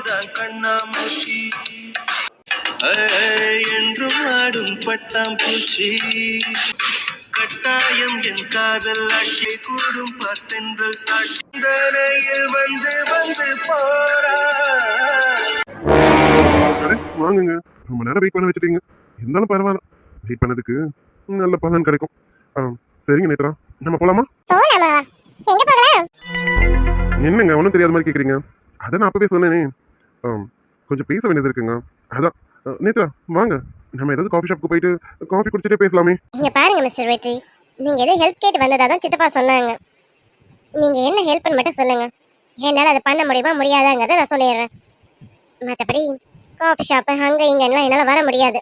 தான் கண்ணாமூச்சி என்றும் ஆடும் பட்டாம்பூச்சி கட்டாயம் என் காதல் ஆட்சி கூடும் பார்த்தென்றல் சாட்சியில் வந்து வந்து போறா. வாங்குங்க, ரொம்ப நேரம் வெயிட் பண்ண வச்சுட்டீங்க. இருந்தாலும் பரவாயில்ல, வெயிட் பண்ணதுக்கு நல்ல பலன் கிடைக்கும். சரிங்க நேத்ரா, நம்ம போலாமா? என்னங்க ஒன்றும் தெரியாத மாதிரி கேட்குறீங்க? அதான் நான் அப்பவே சொன்னேனே, கொஞ்சம் பேச வேண்டியது இருக்குங்க. அதான் நேத்ரா வாங்க, நம்ம ஏதாவது காஃபி ஷாப்புக்கு போயிட்டு காஃபி குடிச்சிட்டே பேசலாமே. நீங்க பாருங்க மிஸ்டர் வெற்றி, நீங்க எதை ஹெல்ப் கேட்டு வந்ததா தான் சித்தப்பா சொன்னாங்க. நீங்க என்ன ஹெல்ப்னு மட்டும் சொல்லுங்க, என்னால் அதை பண்ண முடியுமா முடியாதாங்கிறத நான் சொல்லிடுறேன். மற்றபடி காஃபி ஷாப்பு அங்கே இங்கெல்லாம் என்னால் வர முடியாது.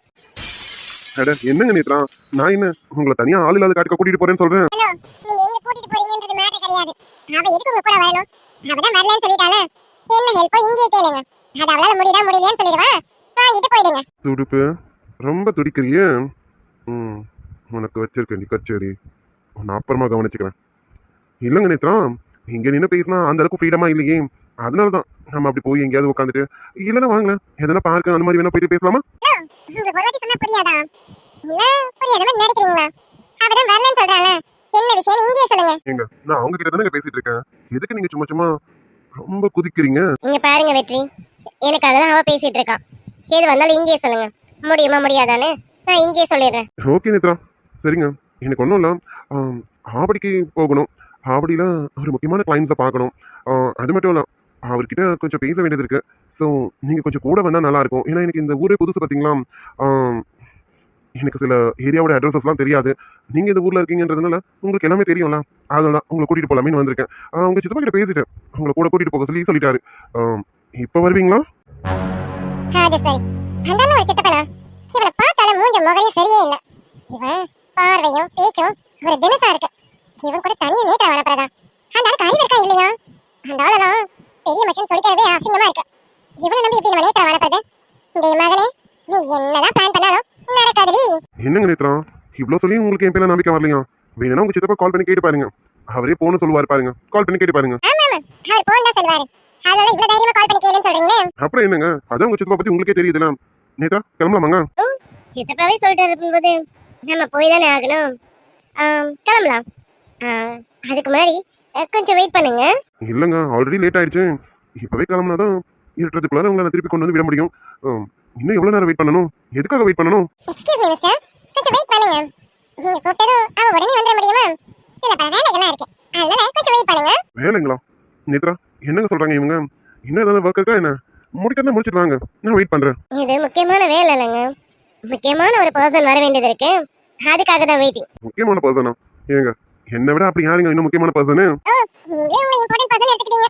என்னங்க நேத்ரா, நான் என்ன உங்களை தனியா ஆள் இல்லாத காட்டுக்க கூட்டிட்டு போறேன்னு சொல்றேன். ஹலோ, நீங்க எங்க கூட்டிட்டு போறீங்கன்றது மேட்டர் கிடையாது. அவ எதுக்கு உங்க கூட வரணும்? அவ தான் வரலன்னு சொல்லிட்டாளே, என்ன ஹெல்ப்போ இங்கேயே கேளுங்க. அது அவளால முடியலைன்னு சொல்லிடுவா, வாங்கிட்டு போயிடுங்க. துடுப்பு ரொம்ப துடிக்கிறியே. உனக்கு வச்சிருக்கேன் நீ கச்சேரி, நான் அப்புறமா கவனிச்சுக்கிறேன். இல்லைங்க நேத்ரா, இங்கே நின்று பேசினா அந்த அளவுக்கு ஃப்ரீடமா இல்லையே, அதனால தான் நம்ம அப்படி போய் எங்கேயாவது உட்காந்துட்டு இல்லைன்னா வாங்கலாம் எதனா பார்க்க அந்த மாதிரி வேணா போயிட்டு பேசலாமா? உங்களுக்கு ஒரு வாட்டி சொன்னா புரியாதா? இல்ல புரியாத மாதிரி நடிக்கிறீங்களா? அவதான் வரலன்னு சொல்றாளே, என்ன விஷயம் இங்கேயே சொல்லுங்க. ஏங்க நான் அவங்க கிட்ட தானே பேசிட்டு இருக்கேன், எதுக்கு நீங்க சும்மா சும்மா ரொம்ப குதிக்கிறீங்க? இங்க பாருங்க வெற்றி, எனக்கு அதெல்லாம் அவ பேசிட்டு இருக்கா. எது வந்தாலும் இங்கேயே சொல்லுங்க, முடியுமா முடியாதான்னு நான் இங்கேயே சொல்லிடுறேன். ஓகே நேத்ரா, சரிங்க. எனக்கு ஒன்றும் இல்லை, ஆவடிக்கு போகணும். ஆவடியில் ஒரு முக்கியமான கிளைண்ட்ஸை பார்க்கணும். அது மட்டும் இல்லை, அவர்கிட்ட கொஞ்சம் பேச வேண்டியது இருக்கு. ஸோ நீங்கள் கொஞ்சம் கூட வந்தால் நல்லாயிருக்கும். ஏன்னா எனக்கு இந்த ஊரே புதுசு பார்த்தீங்களா, எனக்கு சில ஏரியாவோட அட்ரஸஸ்லாம் தெரியாது. நீங்கள் இந்த ஊரில் இருக்கீங்கன்றதுனால உங்களுக்கு எல்லாமே தெரியும்ல, அதனால உங்களை கூட்டிகிட்டு போகலாமேன்னு வந்திருக்கேன். உங்கள் சித்தப்பா கிட்ட பேசிட்டேன், உங்களை கூட கூட்டிகிட்டு போக சொல்லிட்டாரு. இப்போ வருவீங்களா? அது சரி, அந்த ஒரு சித்தப்பனா இவனை பார்த்தாலும் மூஞ்ச முகரையும் சரியே இல்லை. இவன் பார்வையும் பேச்சும் ஒரு தினசா இருக்கு. இவன் கூட தனியா நேற்று வளர்ப்பறதா அந்த ஆளுக்கு அறிவு இருக்கா இல்லையா? அந்த ஆளெல்லாம் பெரிய மனுஷன் சொல்லிக்கிறதே அசிங்கமா இருக்கு. இவனை நம்பி எப்படி நம்ம நேற்று வளர்ப்பது? இந்த மகனே, நீ என்னதான் பிளான் பண்ணாலும் நடக்காதடி. என்னங்க நேத்ரா, இவ்வளோ சொல்லி உங்களுக்கு என் பேர நம்பிக்கை வரலையா? வேணும்னா உங்க சித்தப்பா கால் பண்ணி கேட்டு பாருங்க, அவரே போன்னு சொல்லுவாரு பாருங்க. கால் பண்ணி கேட்டு பாருங்க. ஆமா ஆமா, அவர் போன் தான் சொல்வாரு. அதனால இவ்வளவு தைரியமா கால் பண்ணி கேளுன்னு சொல்றீங்களே. அப்புறம் என்னங்க, அதான் உங்க சித்தப்பா பத்தி உங்களுக்கே தெரியுதுல. நேத்ரா கிளம்பலாமாங்க? சித்தப்பாவே சொல்லிட்டு இருக்கும்போது நம்ம போய் தானே ஆகணும். கிளம்பலாம். அதுக்கு முன்னாடி கொஞ்சம் வெயிட் பண்ணுங்க. இல்லைங்க, ஆல்ரெடி லேட் ஆயிடுச்சு. இப்பவே கிளம்புனாதான் இருட்டுறதுக்குள்ளார உங்களை திருப்பி கொண்டு வந்து விட முடியும். இன்னும் எவ்வளவு நேரம் வெயிட் பண்ணணும்? எதுக்காக வெயிட் பண்ணணும்? எக்ஸ்கியூஸ் மீ மிஸ்டர், கொஞ்சம் வெயிட் பண்ணுங்க. நீங்க கூப்பிட்டதும் அவ உடனே வந்துட முடியுமா? இல்ல பல வேலைகள்லாம் இருக்கு, அதனால கொஞ்சம் வெயிட் பண்ணுங்க. வேலைங்களா? நேத்ரா என்னங்க சொல்றாங்க இவங்க? இன்னும் ஏதாவது ஒர்க் இருக்கா என்ன? முடிக்கிறதா முடிச்சிட்டு வாங்க, நான் வெயிட் பண்றேன். இது முக்கியமான வேலை இல்லைங்க, முக்கியமான ஒரு பர்சன் வர வேண்டியது இருக்கு, அதுக்காக தான் வெயிட்டிங். முக்கியமான பர்சனா? ஏங்க என்ன விட அப்படி யாருங்க இன்னும் முக்கியமான பர்சனு? நீங்களே உங்க இம்பார்ட்டன்ட் பர்சன் எடுத்துக்கிட்டீங்க.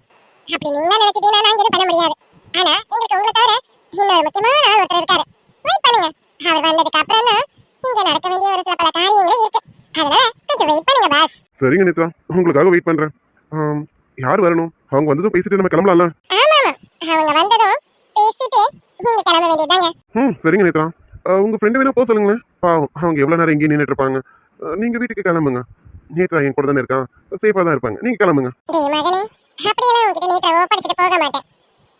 அப்படி நீங்க நினைச்சிட்டீங்கன்னா நான் எதுவும் பண்ண முடியாது. ஆனா எங்களுக்கு உங்களை தவிர இன்னொரு முக்கியமான ஆள் ஒருத்தர் இருக்காரு. வெயிட் பண்ணுங்க, அவர் வந்ததுக்கு அப்புறம் தான் இங்க நடக்க வேண்டிய ஒரு சில பல காரியங்கள் இருக்கு, அதனால கொஞ்சம் வெயிட் பண்ணுங்க பாஸ். சரிங்க நேத்ரா, உங்களுக்காக வெயிட் பண்றேன். யார் வரணும்? அவங்க வந்ததும் பேசிட்டு நம்ம கிளம்பலாம்ல? ஆமா ஆமா, அவங்க வந்ததும் பேசிட்டு நீங்க கிளம்ப வேண்டியதாங்க. சரிங்க நேத்ரா, உங்க ஃப்ரெண்டு வேணா போக சொல்லுங்களேன். பாவம் அவங்க எவ்வளவு நேரம் இங்கே நின்றுட்டு இருப்பாங்க. நீங்க வீட்டுக்கு கிளம்புங்க. நேத்ரா என் கூட தானே இருக்கான், சேஃபா தான் இருப்பாங்க. நீங்க கிளம்புங்க. டேய் மகனே, அப்படியெல்லாம் உங்ககிட்ட நேத்ராவை படிச்சுட்டு போக மாட்டேன்.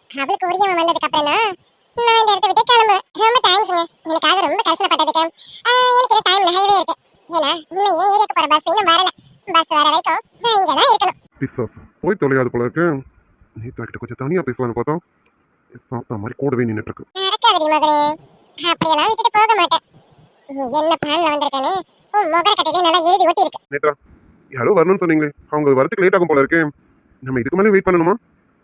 அவளுக்கு உரியவன் வந்ததுக்கு அப்புறம் தான் நான் இந்த இடத்த விட்டு கிளம்புவேன். ரொம்ப தேங்க்ஸுங்க, எனக்காக ரொம்ப கஷ்டப்பட்டதுக்கு. எனக்கு டைம்ல ஹைவே இருக்கு, ஏன்னா இன்னும் ஏன் ஏரியாக்கு போற பஸ் இன்னும் வரல. பஸ் வர வரைக்கும் நான் இங்கே தான் இருக்கணும். பிசாஸ் போய் தொலையாது போல இருக்கு. நேத்ரா கிட்ட கொஞ்சம் தனியா பேசலாம்னு பார்த்தா சாப்பிட்ட மாதிரி கூடவே நின்றுட்டு இருக்கு. நடக்காதடி மகனே, அப்படியெல்லாம் விட்டுட்டு போக மாட்டேன். நீ என்ன பிளான்ல வந்திருக்கேன்னு உன் முகர கட்டையிலே நல்லா எழுதி ஒட்டி இருக்கு. நேத்ரா யாரோ வரணும்னு சொன்னீங்களே, அவங்க வரதுக்கு லேட் ஆகும் போல இருக்கு. நம்ம இதுக்கு மேலே வெயிட் பண்ணணுமா?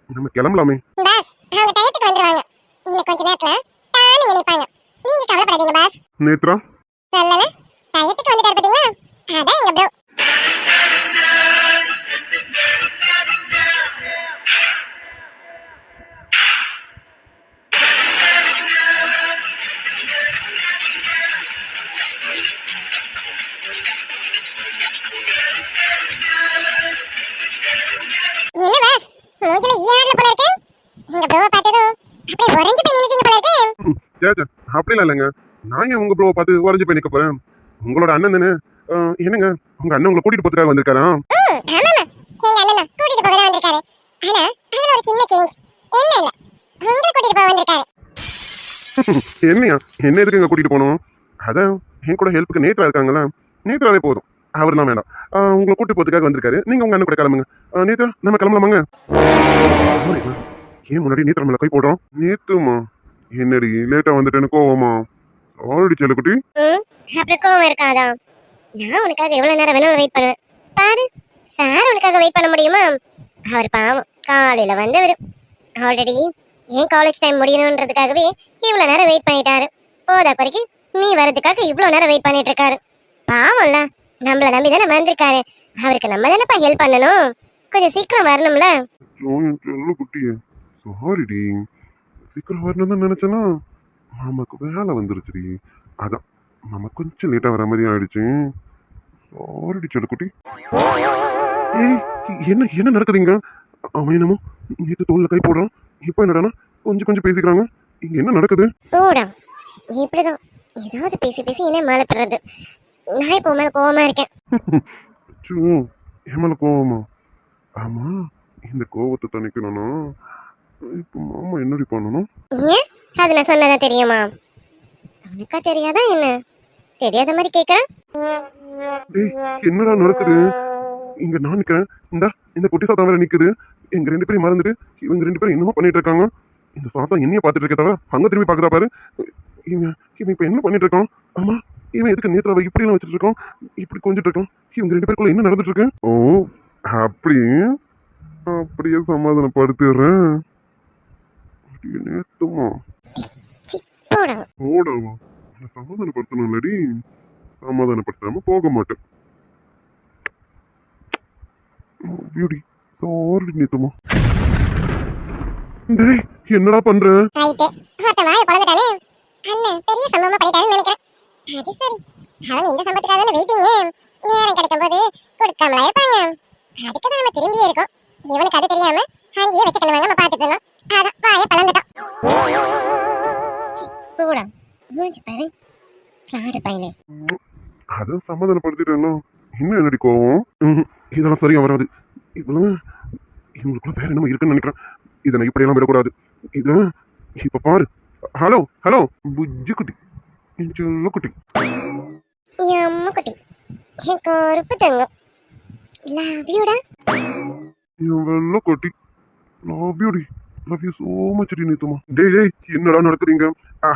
நம்ம கிளம்பலாமே. பாஸ் அவங்க டயத்துக்கு வந்துருவாங்க, இன்னும் கொஞ்ச நேரத்துல தானே நினைப்பாங்க. நீங்க கவலைப்படாதீங்க பாஸ். நேத்ரா சொல்லல, டயத்துக்கு வந்துட்டாரு பாத்தீங்களா, அதான் எங்க ப்ரோ. என்ன பாஸ் மூஞ்சில ஈயாடல போல இருக்கு. எங்க ப்ரோவை பார்த்ததும் அப்படியே உறைஞ்சு போய் நின்னுட்டீங்க போல இருக்கு. சேச்சா அப்படிலாம் இல்லைங்க, நான் ஏன் உங்க ப்ரோவை பார்த்து உறைஞ்சு போய் நிற்க போறேன்? உங்களோட அண்ணன் தானே. என்னங்க உங்க அண்ணன் உங்களை கூட்டிட்டு போறதுக்காக வந்திருக்காரா? ஆமாமா, எங்க அண்ணன் கூட்டிட்டு போக தான் வந்திருக்காரு. ஆனா அதுல ஒரு சின்ன சேஞ்ச். என்ன இல்ல, உங்களை கூட்டிட்டு போக வந்திருக்காரு. என்னையா என்ன எதுக்கு இங்க கூட்டிட்டு போகணும்? அதான் என் கூட ஹெல்ப்புக்கு நேத்ரா இருக்காங்களா, நேத்ராவே போதும், அவர்லாம் வேண்டாம். உங்களை கூட்டி போறதுக்காக வந்திருக்காரு. நீங்க உங்க அண்ணன் கூட கிளம்புங்க. நேத்ரா நம்ம கிளம்பலாமாங்க? ஏன் முன்னாடி நேத்ரா மேல கை போடுறோம்? நேத்துமா என்னடி லேட்டா வந்துட்டேன்னு கோவமா? ஆல்ரெடி செல்லக்குட்டி அப்புறம் கோவம் இருக்காதா? நான் உனக்காக எவ்வளவு நேரம் வேணாலும் வெயிட் பண்ணுவேன். பாரு சார் உனக்காக வெயிட் பண்ண முடியுமா? அவர் பாவம் காலையில வந்தவர் ஆல்ரெடி ஏன் காலேஜ் டைம் முடியணுன்றதுக்காகவே இவ்வளவு நேரம் வெயிட் பண்ணிட்டாரு. போதா குறைக்கு நீ வரதுக்காக இவ்வளவு நேரம் வெயிட் பண்ணிட்டு இருக்காரு. பாவம்ல, நம்மள நம்பி தானே வந்திருக்காரு. அவருக்கு நம்ம தானேப்பா ஹெல்ப் பண்ணணும். கொஞ்சம் சீக்கிரம் வரணும்ல. செல்லக்குட்டியே சாரிடி, சீக்கிரம் வரணும் தான் நினைச்சேன்னா மாமாக்கு வேலை வந்துருச்சுடி. அதான் மாமா கொஞ்சம் லேட்டா வர மாதிரி ஆயிடுச்சு. சாரிடி செல்லக்குட்டி. ஏய் என்ன என்ன நடக்குதுங்க? அவன் என்னமோ நேற்று தோல்ல கை போடுறான், இப்போ என்னடானா கொஞ்சம் கொஞ்சம் பேசிக்கிறாங்க. இங்க என்ன நடக்குது? போடா, இப்படிதான் ஏதாவது பேசி பேசி என்ன மேல பெறது. நான் இப்போ மேல கோவமா இருக்கேன். என் மேல கோவமா? ஆமா, இந்த கோவத்தை தணிக்கணும்னா இப்போ மாமா என்னடி பண்ணணும்? ஏன் அது நான் சொன்னதா தெரியுமா? உனக்கா தெரியாதா என்ன? தெரியாத மாதிரி கேட்கறேன். டேய் என்னடா நடக்குது? இங்க நான் நிக்கிறேன், இந்த குட்டி சாத்தம் வேற நிக்குது. எங்க ரெண்டு பேரும் மறந்துட்டு இவங்க ரெண்டு பேரும் என்னமோ பண்ணிட்டு இருக்காங்க. இந்த சாத்தம் என்னைய பாத்துட்டு இருக்க தவிர அங்க திரும்பி பாக்குறா பாரு. இவன் இவன் இப்ப என்ன பண்ணிட்டு இருக்கான்? ஆமா, இவன் எதுக்கு நேத்ராவை இப்படி எல்லாம் வச்சுட்டு இருக்கான், இப்படி கொஞ்சிட்டு இருக்கான்? இவங்க ரெண்டு பேருக்குள்ள என்ன நடந்துட்டு இருக்கு? ஓ அப்படியே சமாதானப்படுத்திடுறேன். நேத்துமா போடா. ஓடவா சமாதானப்படுத்தணும் இல்லடி, சமாதானப்படுத்தாம போக மாட்டேன். பியூட்டி சாரி நேத்துமா. டேய் என்னடா பண்ற? ரைட்டு, ஒருத்த வாயை பொளந்துட்டானே. அண்ணன் பெரிய சம்பவமா பண்ணிட்டாருன்னு நினைக்கிறேன். அது சரி, அவங்க இந்த சம்பவத்துக்காக தானே வெயிட்டிங்க. நேரம் கிடைக்கும் போது கொடுக்காமலா இருப்பாங்க. அதுக்கு தான் நம்ம திரும்பியே இருக்கோம். இவனுக்கு அது தெரியாம அங்கேயே வச்சுக்கணும் நம்ம பார்த்துட்டு இருந்தோம். அதான் வாயை பொளந்துட்டான். போடா, மூஞ்சி பாரு ஃப்ராடு பையனே. அதை சமாதானப்படுத்திட்டேன்னா இன்னும் என்னடி கோவம்? இதெல்லாம் சரியா வராது. இவ்வளவு இவங்களுக்குள்ள வேற என்னமோ இருக்குன்னு நினைக்கிறேன். இதை நான் இப்படியெல்லாம் விடக்கூடாது. இது இப்ப பாரு. ஹலோ ஹலோ புஜ்ஜி குட்டி, செல்ல குட்டி, என் அம்மா குட்டி, என் கருப்பு தங்கம், லவ் யூடா. என் வெள்ள குட்டி, லவ் யூ டி, லவ் யூ சோ மச் டி நேத்துமா. டேய் டேய் என்னடா நடக்குதுங்க?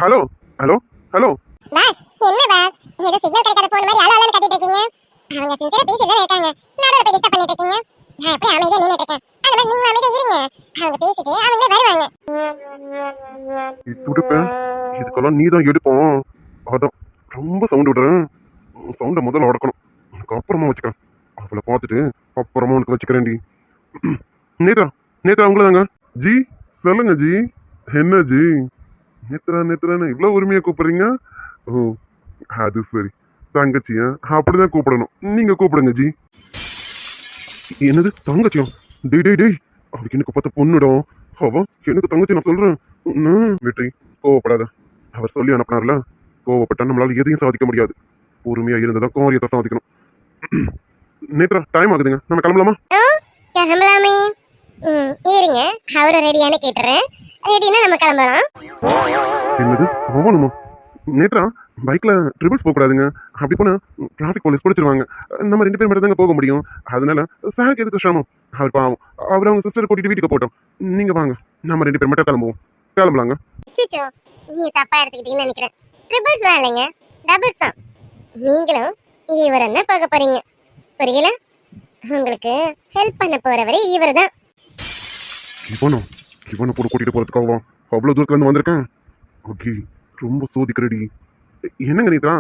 Hello hello hello. பாஸ் என்ன பாஸ், ஏதோ சிக்னல் கிடைக்காத போன் மாதிரி அலஅலன்னு கத்திட்டு இருக்கீங்க. அவங்க சின்சியரா பேசிட்டு தான் இருக்காங்க, நடுவுல போய் டிஸ்டர்ப் பண்ணிட்டு இருக்கீங்க. நான் எப்படி அமைதியா நின்னுட்டு இருக்கேன், அந்த மாதிரி நீங்க அமைதியா இருங்க. அவங்க பேசிட்டு அவங்களே வருவாங்க. துடுப்பேன், இதுக்கெல்லாம் நீ தான் எடுப்போம். அதான் ரொம்ப சவுண்ட் விடுறேன். சவுண்டை முதல்ல உடக்கணும், உனக்கு அப்புறமா வச்சுக்கிறேன். அவளை பார்த்துட்டு அப்புறமா உனக்கு வச்சுக்கிறேன்டி. நேத்ரா நேத்ரா உங்களை தாங்க ஜி. சொல்லுங்க ஜி. என்ன ஜி நேத்ரா நேத்ரான்னு இவ்வளோ உரிமையாக கூப்பிடுறீங்க? ஓ அது சரி, தங்கச்சியா அப்படிதான் கூப்பிடணும். நீங்க கூப்பிடுங்க ஜி. என்னது தங்கச்சியா? டேய் டேய் டேய், அவருக்கு எனக்கு பார்த்த பொண்ணுடும். அவ எனக்கு தங்கச்சி நான் சொல்றேன். வெற்றி கோவப்படாத, அவர் சொல்லி அனுப்பினார்ல, கோவப்பட்டா நம்மளால எதையும் சாதிக்க முடியாது. பொறுமையா இருந்ததான் காரியத்தை சாதிக்கணும். நேத்ரா டைம் ஆகுதுங்க, நம்ம கிளம்பலாமா? கிளம்பலாமே. இருங்க, அவரும் ரெடியானு கேட்டுறேன். ரெடினா நம்ம கிளம்பலாம். என்னது அவனுமா? நேத்ரா பைக்ல ட்ரிபிள்ஸ் போக கூடாதுங்க. அப்படி போனா டிராஃபிக் போலீஸ் பிடிச்சிருவாங்க. நம்ம ரெண்டு பேரும் மட்டும் தாங்க போக முடியும். அதனால சாருக்கு எதுக்கு சிரமம்? அவர் பாவம், அவர் அவங்க சிஸ்டர் கூட்டிட்டு வீட்டுக்கு போட்டோம். நீங்க வாங்க, நம்ம ரெண்டு பேர் மட்டும் கிளம்புவோம். கிளம்பலாங்க. சிச்சோ, நீங்க தப்பா எடுத்துக்கிட்டீங்கன்னு நினைக்கிறேன். ட்ரிபிள்ஸ் தான் இல்லைங்க, டபுள்ஸ் தான். நீங்களும் இவர் என்ன பார்க்க போறீங்க, புரியல? உங்களுக்கு ஹெல்ப் பண்ண போறவரே இவர் தான். இவனை கூட கூட்டிட்டு போறதுக்காக அவ்வளவு தூரத்துல இருந்து வந்திருக்கேன். ஓகே, ரொம்ப சோதிக்கிறடி. என்னங்க நேத்ரா,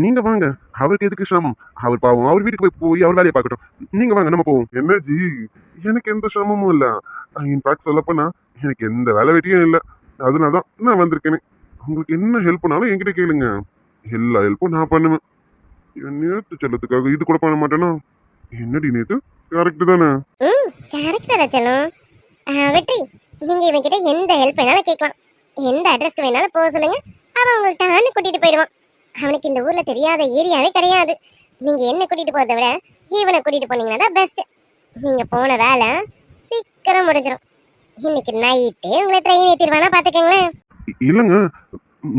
நீங்க வாங்க, அவருக்கு எதுக்கு சிரமம்? அவர் பாவம், அவர் வீட்டுக்கு போய் அவர் வேலையை பார்க்கட்டும். நீங்க வாங்க, நம்ம போவோம். என்ன ஜி, எனக்கு எந்த சிரமமும் இல்ல. இன்ஃபேக்ட் சொல்ல போனா எனக்கு எந்த வேலை வெட்டியும் இல்லை. அதனாலதான் நான் வந்திருக்கேனே. உங்களுக்கு என்ன ஹெல்ப்னாலும் என்கிட்ட கேளுங்க, எல்லா ஹெல்ப்பும் நான் பண்ணுவேன். நேத்து செல்லத்துக்காக இது கூட பண்ண மாட்டேனா? என்னடி நேத்து, கரெக்ட் தானே? கரெக்டா செல்லும். வெற்றி, நீங்க இவன்கிட்ட எந்த ஹெல்ப் வேணாலும் கேட்கலாம். எந்த அட்ரஸ்க்கு வேணாலும் போக சொல்லுங்க, அவன் உங்கள்கிட்ட ஆண்டு கூட்டிட்டு போயிடுவான். அவனுக்கு இந்த ஊர்ல தெரியாத ஏரியாவே கிடையாது. நீங்க என்ன கூட்டிட்டு போறதை விட இவனை கூட்டிட்டு போனீங்கன்னா தான் பெஸ்ட். நீங்க போன வேலை சீக்கிரம் முடிஞ்சிடும். இன்னைக்கு நைட்டே உங்களை ட்ரெயின் ஏத்திடுவானா பாத்துக்கங்களேன். இல்லைங்க,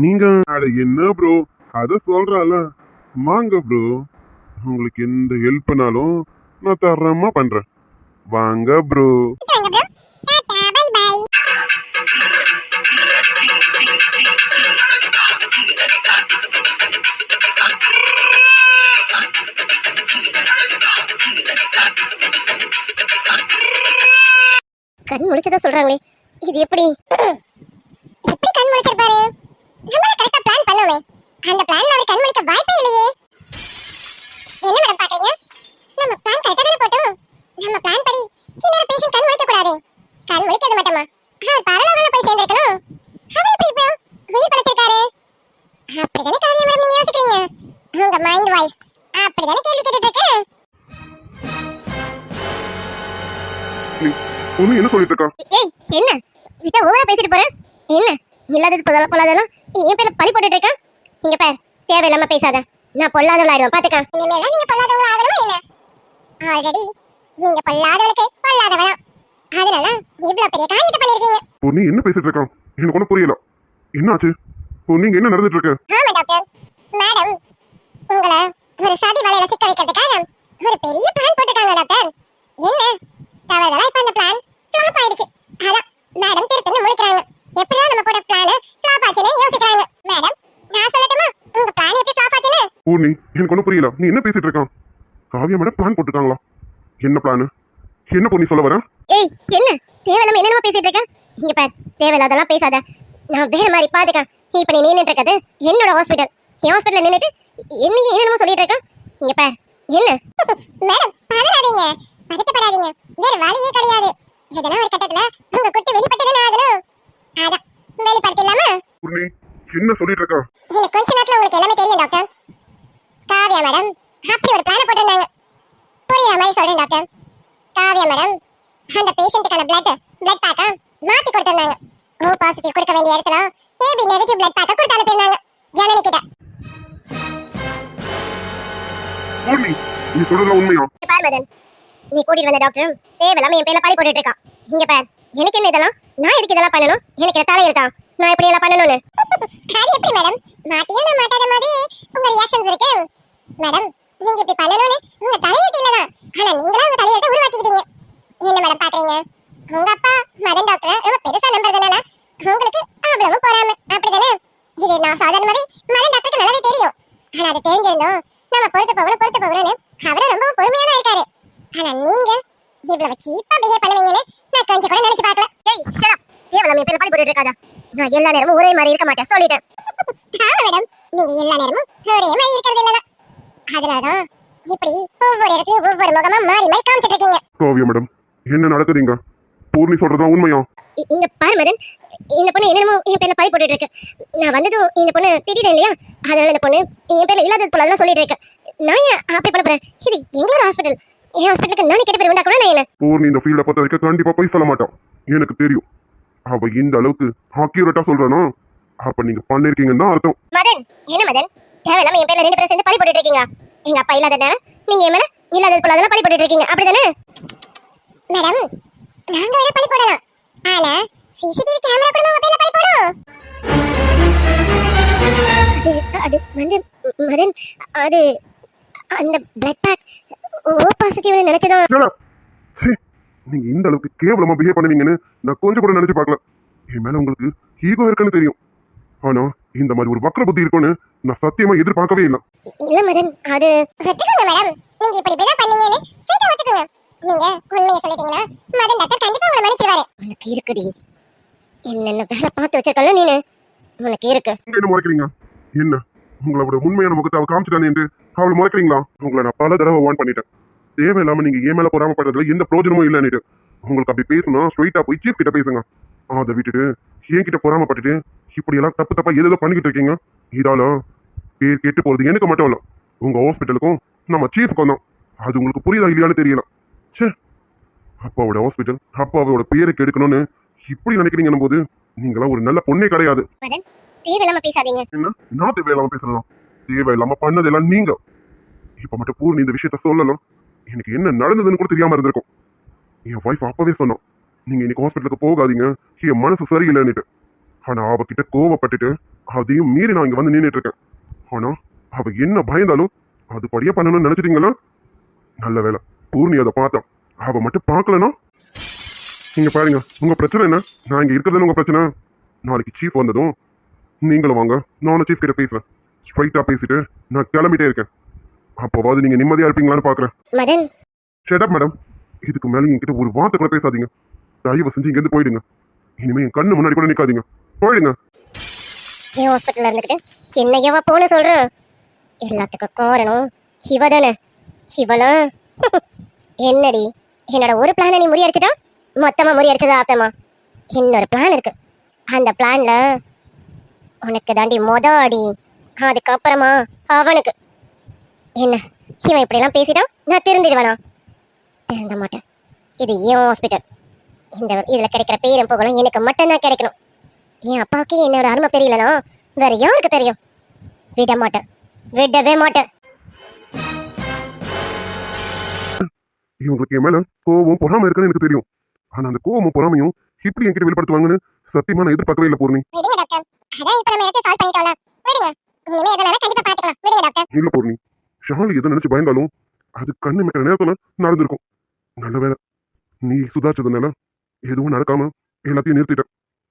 நீங்க அட என்ன ப்ரோ, அத சொல்றால. வாங்க ப்ரோ, உங்களுக்கு எந்த ஹெல்ப்னாலும் நான் தரமா பண்றேன். வாங்க ப்ரோ. வாங்க ப்ரோ, டாடா பை பை. கண் முழிச்சதா சொல்றாங்களே, இது எப்படி எப்படி கண் முழிச்சிருப்பாரு? நம்மள கரெக்டா பிளான் பண்ணுவோமே, அந்த பிளான்ல அவர் கண் முழிக்க வாய்ப்பே இல்லையே. என்ன மேடம் பாக்குறீங்க? நம்ம பிளான் கரெக்டா தானே போட்டோம். நம்ம பிளான் படி இன்னொரு பேஷண்ட் கண் முழிக்க கூடாது. கண் முழிக்கிறது மட்டுமா, அவர் பரலோகத்துல போய் சேர்ந்திருக்கணும். அவர் எப்படி இப்போ உயிர் படைச்சிருக்காரு? அப்படிதானே காவியா மேடம் நீங்க யோசிக்கிறீங்க? உங்க மைண்ட் வாய்ஸ் அப்படிதானே கேள்வி கேட்டுட்டு இருக்கு. ஒண்ணு என்ன சொல்லிட்டு இருக்கா? ஏய் என்ன விட்டா ஓவரா பேசிட்டு போற? என்ன இல்லாதது பொல்லாதெல்லாம் என் பேர்ல பழி போட்டுட்டு இருக்க? இங்க பார், தேவையில்லாம பேசாத. நான் பொல்லாதவள ஆயிடுவேன் பாத்துக்க. இனிமேல் நீங்க பொல்லாதவள ஆகணுமா என்ன? ஆல்ரெடி நீங்க பொல்லாதவளுக்கு பொல்லாதவளா, அதனால இவ்வளவு பெரிய காரியத்தை பண்ணிருக்கீங்க. பொண்ணு என்ன பேசிட்டு இருக்கான்? எனக்கு ஒன்றும் புரியல. என்னாச்சு? நீங்க என்ன நடந்துட்டு இருக்கு? ஆமா டாக்டர், மேடம் உங்களை ஒரு சதி வலையில சிக்க வைக்கிறதுக்காக ஒரு பெரிய பிளான் போட்டுட்டாங்க டாக்டர். என்ன தவறுதலா இப்ப அந்த பிளான் ஃப்ளாப் ஆயிடுச்சு. அதான் மேடம் திருத்தன்னு முழிக்கிறாங்க. எப்படிதான் நம்ம போட்ட பிளான் ஃப்ளாப் ஆச்சுன்னு யோசிக்கிறாங்க. மேடம் நான் சொல்லட்டுமா உங்க பிளான் எப்படி ஃப்ளாப் ஆச்சுன்னு? பொண்ணு எனக்கு ஒன்றும் புரியல. நீ என்ன பேசிட்டு இருக்கான்? காவியா மேடம் பிளான் போட்டுருக்காங்களா? என்ன பிளான்? என்ன பொண்ணு சொல்ல வர? ஏய் என்ன தேவையில்லாம என்னென்னமோ பேசிட்டு இருக்க? இங்க பார், தேவையில்லாதெல்லாம் பேசாத. நான் வேற மாதிரி பாத்துக்க. இப்ப நீ நின்னுட்டு இருக்கிறது என்னோட ஹாஸ்பிடல். என் ஹாஸ்பிடல்ல நின்னுட்டு என்னையும் என்னென்னமோ சொல்லிட்டு இருக்க. இங்க பார் என்ன மேடம் பதறாதீங்க, பதட்டப்படாதீங்க. வேற வழியே கிடையாது. இதெல்லாம் ஒரு கட்டத்துல உங்க குட்டி வெளிப்பட்டதுன்னு ஆகணும். அதான் வெளிப்படுத்திடலாமா? பொண்ணு என்ன சொல்லிட்டு இருக்கா? எனக்கு கொஞ்ச நேரத்துல உங்களுக்கு எல்லாமே தெரியும் டாக்டர். காவியா மேடம் அப்படி ஒரு பிளான் போட்டிருந்தாங்க. புரியுற மாதிரி சொல்றேன் டாக்டர். காவியா மேடம் அந்த பேஷண்ட்டுக்கான பிளட் பேக்கா மாத்தி கொடுத்திருந்தாங்க. ஓ பாசிட்டிவ் கொடுக்க வேண்டிய இடத்துல ஏபி நெகட்டிவ் பிளட் பேக்கா கொடுத்து அனுப்பியிருந்தாங்க ஜனனி கிட்ட. பொண்ணு நீ சொல்றதுல உண்மையா? பார் மதன், நீ கூட்டிட்டு வந்த டாக்டர் தேவையில்லாம என் பேர்ல பழி போட்டுட்டு இருக்கான். இங்க பார், எனக்கு என்ன இதெல்லாம்? நான் எதுக்கு இதெல்லாம் பண்ணணும்? எனக்கு என்ன தலை இருக்கா நான் இப்படி எல்லாம் பண்ணணும்னு? அது எப்படி மேடம்? மாட்டியா நான் மாட்டாத மாதிரி உங்க ரியாக்ஷன்ஸ் இருக்கு. மேடம் நீங்க இப்படி பண்ணணும்னு உங்க தலையெழுத்து இல்லதான், ஆனா நீங்களா உங்க தலையெழுத்தை உருவாக்கிக்கிட்டீங்க. என்ன மேடம் பாக்குறீங்க? உங்க அப்பா மதன் டாக்டர் ரொம்ப பெருசா நம்புறதுனால உங்களுக்கு அவ்வளவு போறாம அப்படிதானே? இது நான் சாதாரணமாவே மதன் டாக்டருக்கு நல்லாவே தெரியும். ஆனா அது தெரிஞ்சிருந்தோம் நம்ம பொறுத்து போகணும்னு அவரும் ரொம்ப பொறுமையாதான் இருக்காரு. ஆனா நீங்க இவ்வளவு சீப்பா பிஹேவ் பண்ணுவீங்கன்னு நான் கொஞ்சம் கூட நினைச்சு பார்க்கல. ஏய் ஷட் அப், தேவலாம் என் பேர்ல பழி போட்டுட்டு இருக்காதா? நான் எல்லா நேரமும் ஒரே மாதிரி இருக்க மாட்டேன் சொல்லிட்டேன். ஆமா மேடம், நீங்க எல்லா நேரமும் ஒரே மாதிரி இருக்கிறது இல்லதான், அதனாலதான் இப்படி ஒவ்வொரு இடத்துலயும் ஒவ்வொரு முகமா மாறி மாறி காமிச்சிட்டு இருக்கீங்க. காவியா மேடம் என்ன நடக்குதுங்க? பூர்ணி சொல்றதா உண்மையா? இங்க பாரு மதன், இந்த பொண்ணு என்னமோ என் பேர்ல பழி போட்டுட்டு இருக்கு. நான் வந்ததும் இந்த பொண்ணு திட்டிட்டேன் இல்லையா, அதனால இந்த பொண்ணு என் பேர்ல இல்லாதது போல அதெல்லாம் சொல்லிட்டு இருக்கு. நான் ஏன் அப்படி பண்ண போறேன்? இது எங்களோட ஹாஸ்பிட்டல். என் ஹாஸ்பிட்டலுக்கு நானே கெட்ட பேர் உண்டாக்கணும். நான் என்ன பூர்ணி இந்த ஃபீல்ட பொறுத்த வரைக்கும் கண்டிப்பா போய் சொல்ல மாட்டான். எனக்கு தெரியும். அவ இந்த அளவுக்கு அக்யூரேட்டா சொல்றானோ அப்ப நீங்க பண்ணிருக்கீங்கன்னு தான் அர்த்தம். மதன், என்ன மதன் தேவையில்லாம என் பேர்ல 2 பேரும் சேர்ந்து பழி போட்டுட்டு இருக்கீங்க. எங்க அப்பா இல்லாததால நீங்க என் மேல இல்லாதது போல அதெல்லாம் பழி போட்டுட்டு இருக்கீங்க அப்படிதானே? மேடம் நாங்க வேணா பழி போடலாம், ஆனா சிசிடிவி கேமரா கூட உங்க பேர்ல பழி போடும். அது வந்து மதன், அது அந்த பிளட் பேக் ஓ பாசிட்டிவ்னு நினைச்சதான். சீ, நீங்க இந்த அளவுக்கு கேவலமா பிஹேவ் பண்ணுவீங்கன்னு நான் கொஞ்சம் கூட நினைச்சு பார்க்கல. என் மேல உங்களுக்கு ஈகோ இருக்குன்னு தெரியும், ஆனா இந்த மாதிரி ஒரு வக்ர புத்தி இருக்கும்னு நான் சத்தியமா எதிர்பார்க்கவே இல்லை. இல்ல மதன், அது ஒத்துக்கோங்க மேடம், நீங்க இப்படி இப்படிதான் பண்ணீங்கன்னு ஸ்ட்ரைட்டா ஒத்துக்கோங்க. நீங்க உண்மையை சொல்லிட்டீங்கன்னா மதன் டாக்டர் கண்டிப்பா உங்களை மன்னிச்சிடுவாரு. உனக்கு இருக்குடி, என்னென்ன வேலை பார்த்து வச்சிருக்கல நீனு, உனக்கு இருக்கு. என்ன முறைக்கிறீங்க? என்ன உங்களோட உண்மையான முகத்தை அவ காமிச்சிட்டானே என்று அவளை முறைக்கிறீங்களா? உங்களை நான் பல தடவை வார்ன் பண்ணிட்டேன். தேவையில்லாம நீங்க ஏன் மேல பொறாமப்படுறதுல எந்த பிரயோஜனமும் இல்லைன்னு. உங்களுக்கு அப்படி பேசணும் ஸ்ட்ரைட்டா போய் சீஃப் கிட்ட பேசுங்க. அதை விட்டுட்டு என்கிட்ட பொறாமப்பட்டுட்டு இப்படி எல்லாம் தப்பு தப்பா எதோ பண்ணிக்கிட்டு இருக்கீங்க. இதால பேர் கேட்டு போறது எனக்கு மட்டும் இல்ல, உங்க ஹாஸ்பிட்டலுக்கும் நம்ம சீஃப்க்கும் தான். அது உங்களுக்கு புரியுதா இல்லையான்னு தெரியல. சே, அப்பாவோட ஹாஸ்பிட்டல் அப்பாவோட பேரை கெடுக்கணும்னு இப்படி நினைக்கிறீங்கன்னு போது நீங்களாம் ஒரு நல்ல பொண்ணே கிடையாது. தேவையில்லாம பேசாதீங்க. என்ன நான் தேவையில்லாம பேசலாம்? தேவையில்லாம பண்ணதெல்லாம் நீங்க. இப்ப மட்டும் பூர்ணி இந்த விஷயத்த சொல்லலாம், எனக்கு என்ன நடந்ததுன்னு கூட தெரியாம இருந்திருக்கும். என் வைஃப் அப்பவே சொன்னோம், நீங்க இன்னைக்கு ஹாஸ்பிட்டலுக்கு போகாதீங்க, என் மனசு சரியில்லைன்னுட்டு. ஆனா அவகிட்ட கோவப்பட்டுட்டு அதையும் மீறி நான் இங்க வந்து நின்றுட்டு இருக்கேன். ஆனா அவ என்ன பயந்தாலும் அது படியே பண்ணணும்னு நினைச்சிட்டீங்களா? நல்ல வேலை, பூர்ணி அதை பார்த்தா. அவ மட்டும் பார்க்கலனா நீங்க பாருங்க, உங்க பிரச்சனை என்ன? நான் இங்க இருக்கிறது உங்க பிரச்சனை. நாளைக்கு சீஃப் வந்ததும் நீங்களும் வாங்க, நானும் சீஃப் கிட்ட பேசுறேன். ஸ்ட்ரைட்டா பேசிட்டு நான் கிளம்பிட்டே இருக்கேன். அப்போவாது நீங்க நிம்மதியா இருப்பீங்களான்னு பாக்குறேன். Madan, shut madam. இதுக்கு மேல என்கிட்ட ஒரு வார்த்தை கூட பேசாதீங்க. தயவு செஞ்சு இங்க இருந்து போயிடுங்க. இனிமே என் கண்ணு முன்னாடி கூட நிக்காதீங்க. போயிடுங்க. ஹாஸ்பிட்டல்ல இருந்துக்கிட்டு என்ன எவ போன சொல்ற? எல்லாத்துக்கும் காரணம் இவ தானே. இவளா என்னடி, என்னோட ஒரு பிளானை நீ முறியடிச்சிட்டா மொத்தமா முறியடிச்சதா ஆத்தமா? இன்னொரு பிளான் இருக்கு. அந்த பிளான்ல உனக்கு தாண்டி அடி, அதுக்கப்புறமா அவனுக்கு. என்ன இவன் இப்படிலாம் பேசிட்டான், நான் திருந்திடுவேனா? திருந்த மாட்டேன். இது ஏன் ஹாஸ்பிட்டல். இதுல கிடைக்கிற பேரும் புகழும் எனக்கு மட்டும்தான் கிடைக்கணும். என் அப்பாவுக்கு என்னோட அருமை தெரியலனா வேற யாருக்கு தெரியும்? விட மாட்டேன், விடவே மாட்டேன். இவங்களுக்கு என் மேல கோவம் பொறாம இருக்குன்னு எனக்கு தெரியும். ஆனா அந்த கோவமும் பொறாமையும் இப்படி என்கிட்ட வெளிப்படுத்துவாங்கன்னு சத்தியமா நான் எதிர்பார்க்கவே இல்லை பூர்ணி. விடுங்க டாக்டர், அதான் இப்ப நம்ம எல்லாத்தையும் சால்வ் பண்ணிட்டோம்ல. விடுங்க, இனிமே எதனால கண்டிப்பா பாத்துக்கலாம். விடுங்க டாக்டர். இல்ல பூர்ணி, ஷாலி எதை நினைச்சு பயந்தாலும் அது கண்ணு மெக்கிற நேரத்துல நடந்திருக்கும். நல்ல வேலை நீ சுதாரிச்சதுனால எதுவும் நடக்காம எல்லாத்தையும் நிறுத்திட்ட.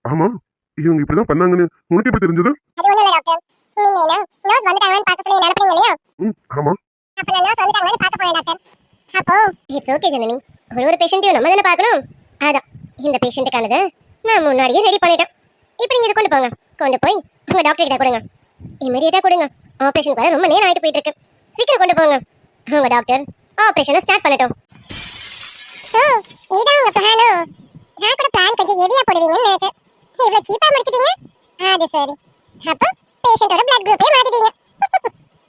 ஆமா, இவங்க இப்படிதான் பண்ணாங்கன்னு உனக்கு எப்படி தெரிஞ்சது? அது ஒண்ணும் இல்ல டாக்டர். நீங்க என்ன நர்ஸ் வந்துட்டாங்கன்னு பார்க்க சொல்லி நினைப்பீங்க இல்லையா? ஆமா. அப்ப நான் நர்ஸ் வந்துட்டாங்கன்னு பார்க்க போறேன் டாக்டர். அப்போ இட்ஸ் ஓகே ஜனனி, ஒரு பேஷண்ட்டையும் நம்ம தானே பார்க்கணும். அதான் இந்த பேஷண்ட்டுக்கானதை நான் முன்னாடியே ரெடி பண்ணிட்டேன். இப்போ நீங்க இதை கொண்டு போங்க, கொண்டு போய் உங்க டாக்டர் கிட்ட கொடுங்க. இமீடியட்டா கொடுங்க. ஆபரேஷன் வர ரொம்ப நேரம் ஆயிட்டு போயிட்டு இருக்கு. சீக்கிரம் கொண்டு போங்க. உங்க டாக்டர் ஆபரேஷனை ஸ்டார்ட் பண்ணட்டும். இதான் உங்க பிளானோ? நான் கூட பிளான் கொஞ்சம் ஹெவியா போடுவீங்கன்னு நினைச்சேன். இவ்வளவு சீப்பா முடிச்சிட்டீங்க. அது சரி. அப்போ பேஷண்டோட பிளட் குரூப்பே மாத்திட்டீங்க.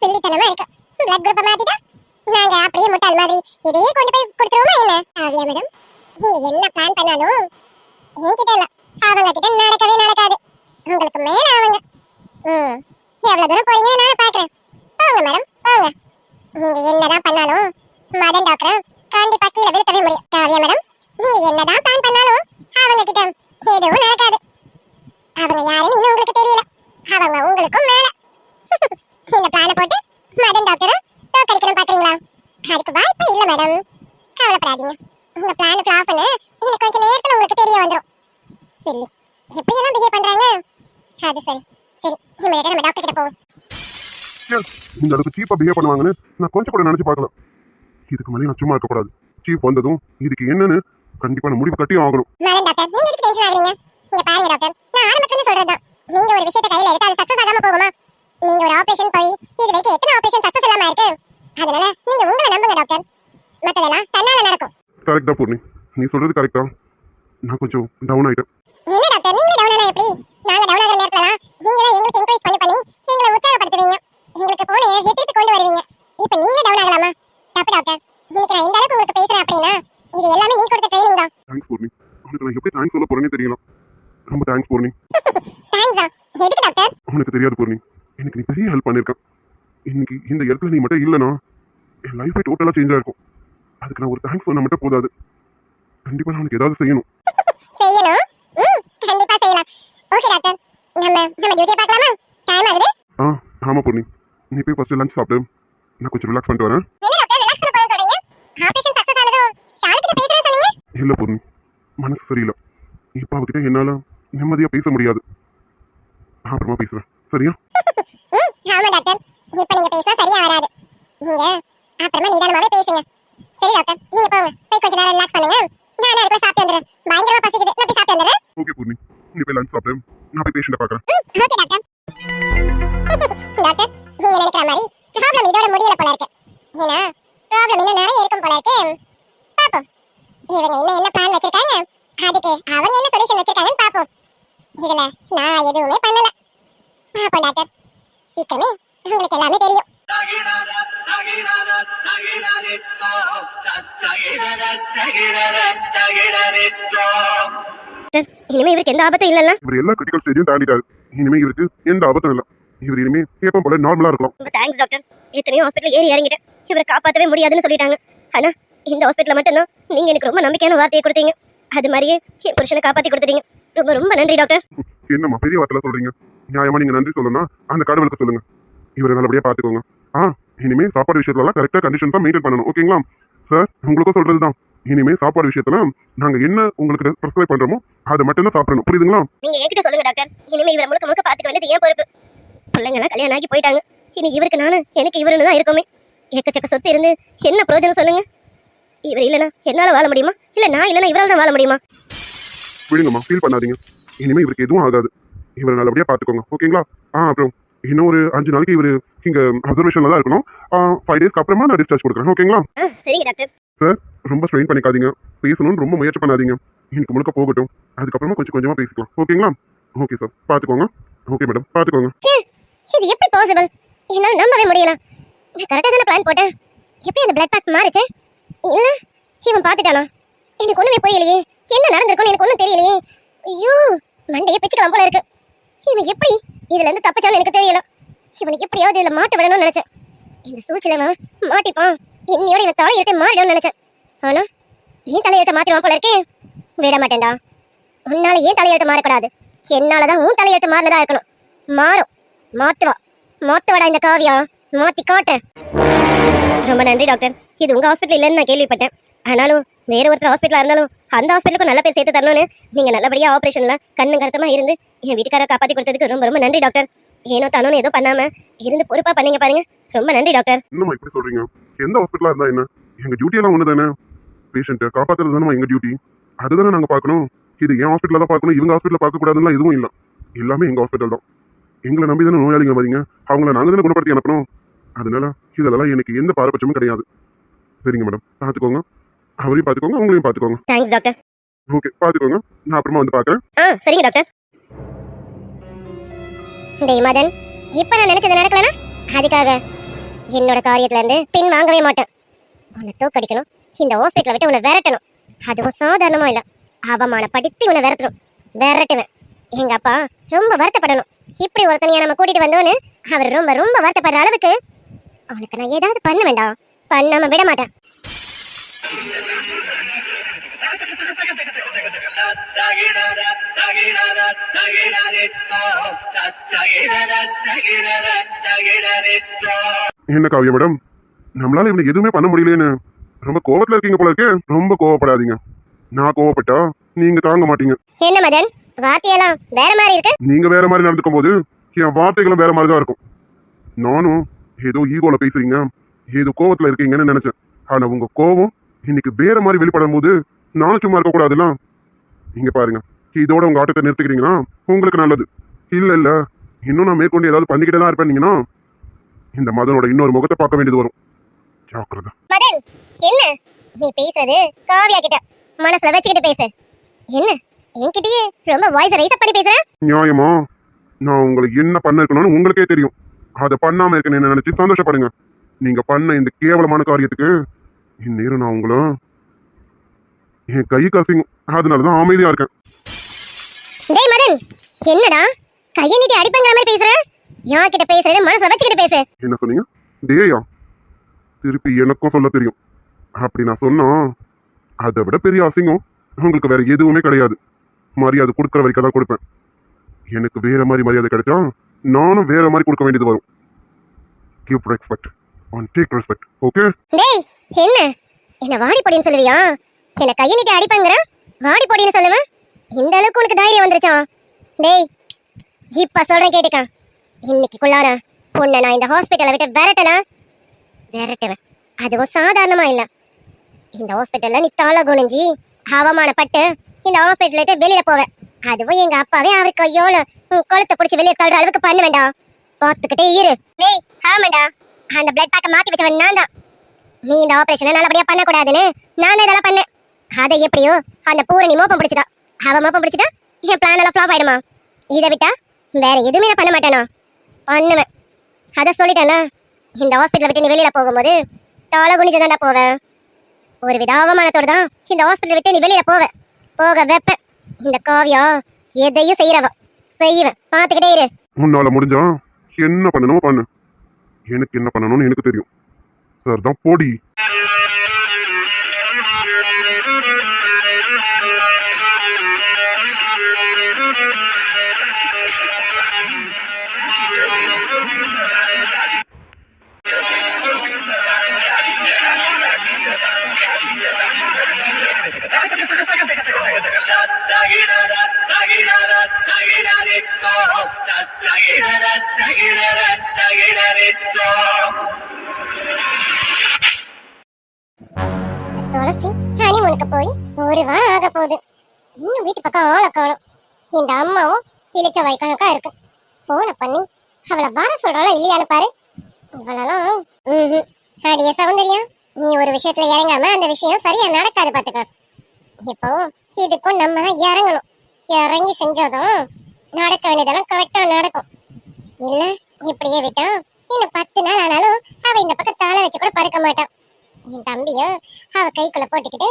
சொல்லித்தனமா இருக்கு. பிளட் குரூப்பை மாத்திட்டா நாங்க அப்படியே முட்டாள் மாதிரி இதையே கொண்டு போய் கொடுத்துருவோமா என்ன? ஆவியா மேடம், நீங்க என்ன பிளான் பண்ணாலும் என்கிட்ட இல்ல, அவங்க கிட்ட நடக்கவே நடக்காது. உங்களுக்கு மேல அவங்க. எவ்வளவு தூரம் போறீங்கன்னு நான் பாக்குறேன். போங்க மேடம், போங்க. நீங்க என்னதான் பண்ணாலும் மதன் டாக்டர் கண்டிப்பா கீழே விழுத்தவே முடியும். காவியா மேடம், நீங்க என்னதான் பிளான் பண்ணாலும் அவங்க கிட்ட எதுவும் நடக்காது. அவங்க யாருன்னு இன்னும் உங்களுக்கு தெரியல. அவங்க உங்களுக்கும் மேல. இந்த பிளானை போட்டு மதன் டாக்டரை தோக்கடிக்கணும் பாக்குறீங்களா? அதுக்கு வாய்ப்பே இல்ல மேடம். கவலைப்படாதீங்க. உங்க பிளான் ஃபிளாப் பண்ண இன்னும் கொஞ்ச நேரத்துல உங்களுக்கு தெரிய வந்துரும். சரி, எப்படியெல்லாம் பிஹேவ் பண்றாங்க? அது சரி. சரி, இமீடியட்டா நம்ம டாக்டர் கிட்ட போவோம். இந்த அளவுக்கு சீப்பா பிஹேவ் பண்ணுவாங்கன்னு நான் கொஞ்சம் கூட நினைச்சு பார்க்கலாம். இதுக்கு மேலே நான் சும்மா இருக்கக்கூடாது. சீஃப் வந்ததும் இதுக்கு என்னன்னு கண்டிப்பா நான் முடிவு கட்டியே ஆகணும். மேடம் டாக்டர், நீங்க எதுக்கு டென்ஷன் ஆகுறீங்க? இங்க பாருங்க டாக்டர், நான் ஆரம்பத்துல சொல்றதுதான். நீங்க ஒரு விஷயத்தை கையில எடுத்து அது சக்சஸ் ஆகாம போகுமா? நீங்க ஒரு ஆபரேஷன் போய் இது வரைக்கும் எத்தனை ஆபரேஷன் சக்சஸ் இல்லாம இருக்கு. அதனால நீங்க உங்களை நம்புங்க டாக்டர். மத்ததெல்லாம் தன்னால நடக்கும். கரெக்டா பூர்ணி, நீ சொல்றது கரெக்டா. நான் கொஞ்சம் டவுன் ஆயிட்டேன். என்ன டாக்டர், நீங்க டவுன் ஆனா எப்படி? நாங்க டவுன் ஆகிற நேரத்துல நீங்க தான் எங்களுக்கு என்கரேஜ் பண்ணி எங்களை உற்சாகப்படுத்துவீங்க. எங்களுக்கு போன எனர்ஜி திருப்பி கொண்டு வருவீங்க. இப்போ நீங்க டவுன் ஆகலாமா? தப்பு டாக்டர். இன்னைக்கு நான் இந்த அளவுக்கு உங்களுக்கு பேசுறேன் அப்படின்னா இது எல்லாமே நீ கொடுத்த ட்ரைனிங் தான். தேங்க்ஸ் பூர்ணி. உனக்கு நான் எப்படி தேங்க்ஸ் சொல்ல போறேன்னு தெரியல. ரொம்ப தேங்க்ஸ் பூர்ணி. தேங்க்ஸ் தான். எதுக்கு டாக்டர்? உனக்கு தெரியாது பூர்ணி, எனக்கு நீ பெரிய ஹெல்ப் பண்ணிருக்க. இன்னைக்கு இந்த இடத்துல நீ மட்டும் இல்லைனா என் லைஃபே டோட்டலா சேஞ்ச் ஆயிருக்கும். அதுக்கு நான் ஒரு தேங்க்ஸ் சொன்னா மட்டும் போதாது. கண்டிப்பா நான் உனக்கு ஏதாவது செய்யணும். செய்யணும்? கண்டிப்பா செய்யலாம். ஓகே டாக்டர், நம்ம டியூட்டியை பார்க்கலாமா? டைம் ஆகுது. ஆமா பூர்ணி, நீ போய் ஃபர்ஸ்ட் லஞ்ச் சாப்பிடு. நான் கொஞ்சம் ரிலாக்ஸ் பண்ணிட்டு வரேன். என்ன டாக்டர் ரிலாக்ஸ் பண்ண போறேன்னு சொல்றீங்க? ஆபரேஷன் சக்சஸ் ஆனதும் ஷாலு கிட்ட பேசுறேன்னு சொன்னீங்க. இல்ல பூர்ணி, மனசு சரியில்லை. இப்ப அவகிட்ட என்னால நிம்மதியா பேச முடியாது. அப்புறமா பேசுறேன், சரியா? ஆமா டாக்டர், இப்ப நீங்க பேசினா சரியா வராது. நீங்க அப்புறமா நிதானமாவே பேசுங்க. சரி டாக்டர், நீங்க போங்க, போய் கொஞ்ச நேரம் ரிலாக்ஸ் பண்ணுங்க. நான் அதுக்குள்ள சாப்பிட்டு வந்துடுறேன். பயங்கரமா பசிக்குது, நான் போய் சாப்பிட்டு வந்துடுறேன். ஓகே பூர்ணி, நீ போய் லஞ்ச் சாப்பிடு. நான் போய் பேஷண்ட்டை பார்க்கறேன். Okay doctor. டாக்டர், நீங்க நினைக்கிற மாதிரி ப்ராப்ளம் இதோட முடியல போல இருக்கு. ஏன்னா ப்ராப்ளம் இன்னும் நிறைய இருக்கும் போல இருக்கு. பாப்போம் இவங்க இன்னும் என்ன பிளான் வச்சிருக்காங்க, அதுக்கு அவங்க என்ன சொல்யூஷன் வச்சிருக்காங்கன்னு பாப்போம். இதுல நான் எதுவுமே பண்ணல. பாப்போம் டாக்டர், சீக்கிரமே உங்களுக்கு எல்லாமே தெரியும். இனிமே இவருக்கு எந்த ஆபத்தும் இல்லல்ல? இவர் எல்லா கிரிட்டிக்கல் ஸ்டேஜையும் தாண்டிட்டாரு. இனிமே இவருக்கு எந்த ஆபத்தும் இல்லை. இவர் இனிமே எப்பவும் போல நார்மலா இருக்கலாம். Thanks doctor. எத்தனையோ ஹாஸ்பிட்டல் ஏறி இறங்கிட்டேன், இவரை காப்பாற்றவே முடியாதுன்னு சொல்லிட்டாங்க. ஆனா இந்த ஹாஸ்பிட்டல்ல மட்டும்தான் நீங்க எனக்கு ரொம்ப நம்பிக்கையான வார்த்தையை கொடுத்தீங்க. அது மாதிரியே என் புருஷனை காப்பாத்தி கொடுத்துட்டீங்க. ரொம்ப ரொம்ப நன்றி டாக்டர். என்னம்மா பெரிய வார்த்தைலாம் சொல்றீங்க? நியாயமா நீங்க நன்றி சொல்லணும்னா அந்த கடவுளுக்கு சொல்லுங்க. இவரை நல்லபடியா பாத்துக்கோங்க. இனிமே சாப்பாடு விஷயத்துலலாம் கரெக்டா கண்டிஷன்ஸா மெயின்டைன் பண்ணணும். ஓகேங்களா சார்? உங்களுக்கும் சொல்றதுதான். இனிமே சாப்பாடு விஷயத்துல நாங்க என்ன உங்களுக்கு ப்ரிஸ்கிரைப் பண்றோமோ அதை மட்டும் தான் சாப்பிடணும். புரியுதுங்களா? நீங்க என்கிட்ட சொல்லுங்க டாக்டர். இனிமே இவரை முழுக்க முழுக்க பாத்துக்க வேண்டியது ஏன் பொறுப்பு. பிள்ளைங்களாம் கல்யாணம் ஆகி போயிட்டாங்க. இனி இவருக்கு நானு, எனக்கு இவருன்னு தான் இருக்குமே. எக்கச்சக்க சொத்து இருந்து என்ன பிரயோஜனம் சொல்லுங்க? இவர் இல்லைனா என்னால வாழ முடியுமா? இல்ல நான் இல்லைனா இவரால் தான் வாழ முடியுமா? விடுங்கம்மா, ஃபீல் பண்ணாதீங்க. இனிமே இவருக்கு எதுவும் ஆகாது. இவரை நல்லபடியா பாத்துக்கோங்க. ஓகேங்களா? அப்புறம் இன்னும் ஒரு 5 நாளைக்கு இவரு இங்க அப்சர்வேஷன்ல தான் இருக்கணும். 5 டேஸ்க்கு அப்புறமா நான் டிஸ்சார்ஜ் கொடுக்குறேன். ஓகேங்களா? சரிங்க டாக்டர். சார், ரொம்ப ஸ்ட்ரெயின் பண்ணிக்காதீங்க. பேசணும்னு ரொம்ப முயற்சி பண்ணாதீங்க. இன்னைக்கு முழுக்க போகட்டும். அதுக்கப்புறமா கொஞ்சம் கொஞ்சமா பேசிக்கலாம். ஓகேங்களா? ஓகே சார், பாத்துக்கோங்க. ஓகே மேடம், பாத்துக்கோங்க. இது எப்படி பாசிபிள்? என்னால நம்பவே முடியல. நான் கரெக்டா தான பிளான் போட்டேன். எப்படி அந்த பிளட் பேக் மாறிச்சு? இல்ல இவன் பாத்துட்டானா? எனக்கு ஒண்ணுமே புரியலையே. என்ன நடந்திருக்குன்னு எனக்கு ஒண்ணும் தெரியலையே. ஐயோ, மண்டையே பிச்சுக்கலாம் போல இருக்கு. இவன் எப்படி இதுல இருந்து தப்பிச்சான்னு எனக்கு தெரியல. இவனுக்கு எப்படியாவது இதுல மாட்ட விடணும்னு நினைச்சேன். இந்த சூழ்ச்சியில மாட்டிப்பான். இன்னையோட இவன் தலையெழுத்தை மாறிடும்னு நினைச்சேன். ஆனா ஏன் தலையெழுத்தை மாத்திடுவான் போல இருக்கே. விட மாட்டேன்டா. உன்னால ஏன் தலையெழுத்து மாறக்கூடாது? என்னாலதான் உன் தலையெழுத்து மாறினதா இருக்கணும். மாறும். மாத்துவாடா இந்த காவியா. மாத்தி காட்டு. ரொம்ப நன்றி டாக்டர். இது உங்க ஹாஸ்பிட்டல் இல்லைன்னு நான் கேள்விப்பட்டேன். ஆனாலும் வேற ஒருத்தர் ஹாஸ்பிட்டலா இருந்தாலும் அந்த ஹாஸ்பிட்டலுக்கும் நல்ல பேர் சேர்த்து தரணும்னு நீங்க நல்லபடியா ஆபரேஷன்ல கண்ணு கருத்தமா இருந்து என் வீட்டுக்கார காப்பாத்தி கொடுத்ததுக்கு ரொம்ப ரொம்ப நன்றி டாக்டர். ஏனோ தானோன்னு ஏதோ பண்ணாம இருந்து பொறுப்பா பண்ணீங்க பாருங்க. ரொம்ப நன்றி டாக்டர். என்னம்மா இப்படி சொல்றீங்க? எந்த ஹாஸ்பிட்டலா இருந்தா என்ன? எங்க டியூட்டி எல்லாம் ஒண்ணு தானே. பேஷண்ட்டை காப்பாத்துறது தானே எங்க டியூட்டி. அதுதானே நாங்க பார்க்கணும். இது என் ஹாஸ்பிட்டல தான் பார்க்கணும், இவங்க ஹாஸ்பிட்டல பார்க்க கூடாதுன்னு எதுவும் இல்லை. எல்லாமே எங்க ஹாஸ்பிட்டல் தான். எங்களை நம்பி தானே நோயாளிங்க வரீங்க. அவங்கள நாங்க தானே குணப்படுத்தி அனுப்பணும். அதனால இதெல்லாம் எனக்கு எந்த பாரபட்சமும் கிடையாது. சரிங்க மேடம், பாத்துக்கோங்க. அவரையும் பாத்துக்கோங்க, உங்களையும் பாத்துக்கோங்க. Thanks doctor. ஓகே, பாத்துக்கோங்க. நான் அப்புறமா வந்து பாக்குறேன். சரிங்க டாக்டர். டேய் மதன், இப்ப நான் நினைச்சது நடக்கலனா அதுக்காக என்னோட காரியத்துல இருந்து பின் வாங்கவே மாட்டேன். உன்னை தோக்கடிக்கணும், இந்த ஹாஸ்பிட்டலை விட்டு உன்னை விரட்டணும். அதுவும் சாதாரணமா இல்ல, அவமானப்படுத்தி உன்னை விரட்டுவேன். எங்க அப்பா ரொம்ப வருத்தப்படணும். இப்படி ஒருத்தனையா நம்ம கூட்டிட்டு வந்தோன்னு அவர் ரொம்ப ரொம்ப வருத்தப்படுற அளவுக்கு அவனுக்கு நான் ஏதாவது பண்ண வேண்டாம். பண்ணாம விட மாட்டேன். என்ன காவியா மேடம், நம்மளால இவனுக்கு எதுவுமே பண்ண முடியலன்னு ரொம்ப கோவத்துல இருக்கீங்க போல இருக்கே. ரொம்ப கோவப்படாதீங்க. நான் கோவப்பட்டா நீங்க தாங்க மாட்டீங்க. என்ன மதன், வார்த்தையெல்லாம் வேற மாதிரி இருக்கு. நீங்க வேற மாதிரி நடந்துக்கும் போது என் வார்த்தைகளும் வேற மாதிரி தான் இருக்கும். நானும் ஏதோ ஈகோல பேசுறீங்க, ஏதோ கோவத்துல இருக்கீங்கன்னு நினைச்சேன். ஆனா உங்க கோவம் இன்னைக்கு வேற மாதிரி வெளிப்படும் போது நானும் சும்மா இருக்க கூடாதுல்ல. நீங்க பாருங்க, இதோட உங்க ஆட்டத்தை நிறுத்திக்கிறீங்கன்னா உங்களுக்கு நல்லது. இல்ல இன்னும் நான் மேற்கொண்டு ஏதாவது பண்ணிக்கிட்டே தான் இருப்பேன்னீங்கன்னா இந்த மதனோட இன்னொரு முகத்தை பார்க்க வேண்டியது வரும். ஜாக்கிரதை. மதன், என்ன நீ பேசுறது? காவியா கிட்ட மனசுல வச்சுக்கிட்டு பேசு. என்ன என்கிட்டயே ரொம்ப வாய்ஸ் ரைஸ் அப் பண்ணி பேசுற? நியாயமா? நான் உங்களுக்கு என்ன பண்ண இருக்கணும்னு உங்களுக்கே தெரியும். அதை பண்ணாம இருக்கேன்னு நினைச்சு சந்தோஷப்படுங்க. நீங்க பண்ண இந்த கேவலமான காரியத்துக்கு இந்நேரம் நான் உங்களை என் கை கசிங்கும். அதனாலதான் அமைதியா இருக்கேன். டேய் மதன், என்னடா கையை நீட்டி அடிப்பங்கிற மாதிரி பேசுற? யார்கிட்ட பேசுறேன்னு மனசுல வச்சுக்கிட்டு பேசு. என்ன சொன்னீங்க? டேயா, திருப்பி எனக்கும் சொல்ல தெரியும். அப்படி நான் சொன்னா அதை விட பெரிய அசிங்கம் உங்களுக்கு வேற எதுவுமே கிடையாது. மரியாதை கொடுக்குற வரைக்கும் தான் கொடுப்பேன். எனக்கு வேற மாதிரி மரியாதை கிடைச்சா நானும் வேற மாதிரி கொடுக்க வேண்டியது வரும். Give respect and take respect. Okay? டேய், என்ன வாடி போடின்னு சொல்லுவியா? என்ன கையை நீட்டி அடிப்பங்கற வாடி போடின்னு சொல்லுவேன்? இந்த அளவுக்கு உனக்கு தைரியம் வந்துருச்சா? டேய், இப்ப சொல்றேன் கேட்டுக்க. இன்னைக்குள்ளார உன்னை நான் இந்த ஹாஸ்பிட்டலை விட்டு விரட்டுவேன். அதுவும் சாதாரணமா இல்ல. இந்த ஹாஸ்பிட்டல்ல நீ தலை குனிஞ்சி அவமானப்பட்டு இந்த ஹாஸ்பிட்டல் விட்டு வெளியில போவேன். அதுவும் எங்க அப்பாவே அவர் கையோல கொளுத்த பிடிச்சி வெளியே தள்ளுற அளவுக்கு பண்ண வேண்டாம். பார்த்துக்கிட்டே இரு. டேய், ஆமாண்டா, அந்த பிளட் பேக்கை மாத்தி வச்சவன் நான் தான். நீ இந்த ஆபரேஷனை நல்லபடியா பண்ணக்கூடாதுன்னு நான் தான் இதெல்லாம் பண்ணேன். அதை எப்படியோ அந்த பூரணி மோப்பம் பிடிச்சிட்டா. அவன் மோப்பம் பிடிச்சிட்டா என் பிளான் எல்லாம் ஃப்ளாப் ஆயிடுமா? இதை விட்டா வேற எதுவுமே நான் பண்ண மாட்டேனா? பண்ணுவேன். அதை சொல்லிட்டேன்னா இந்த ஹாஸ்பிட்டலை விட்டு நீ வெளியில போகும்போது தலை குனிஞ்சு தாண்டா போவேன். ஒரு வித அவமானத்தோடு தான் இந்த ஹாஸ்பிட்டலை விட்டு நீ வெளியில போக வைப்பேன். இந்த காவியா எதையும் செய்வேன். பார்த்துக்கிட்டே இரு. உன்னால முடிஞ்சா என்ன பண்ணணுமோ பண்ணு. எனக்கு என்ன பண்ணணும்னு எனக்கு தெரியும். சார் தான் போடி. துளசி ஹனிமூனுக்கு போய் ஒரு வாரம் ஆக போகுது. இன்னும் வீட்டு பக்கம் ஆளை காணும். இந்த அம்மாவும் இழிச்ச வைக்கணக்கா இருக்கு. போன பண்ணி அவளை வர சொல்றாளா இல்லையான்னு பாரு. இவளெல்லாம் அடிய சௌந்தர்யா, நீ ஒரு விஷயத்துல இறங்காம அந்த விஷயம் சரியா நடக்காது பாத்துக்க. இப்போ இதுக்கும் நம்ம தான் இறங்கணும். இறங்கி செஞ்சாதான் நடக்க வேண்டியதெல்லாம் கரெக்டா நடக்கும். இல்ல இப்படியே விட்டா இன்னும் 10 நாள் ஆனாலும் அவ இந்த பக்கம் தாளை வச்சு கூட படுக்க மாட்டான். என் தம்பிய அவ கைக்குள்ள போட்டுக்கிட்டு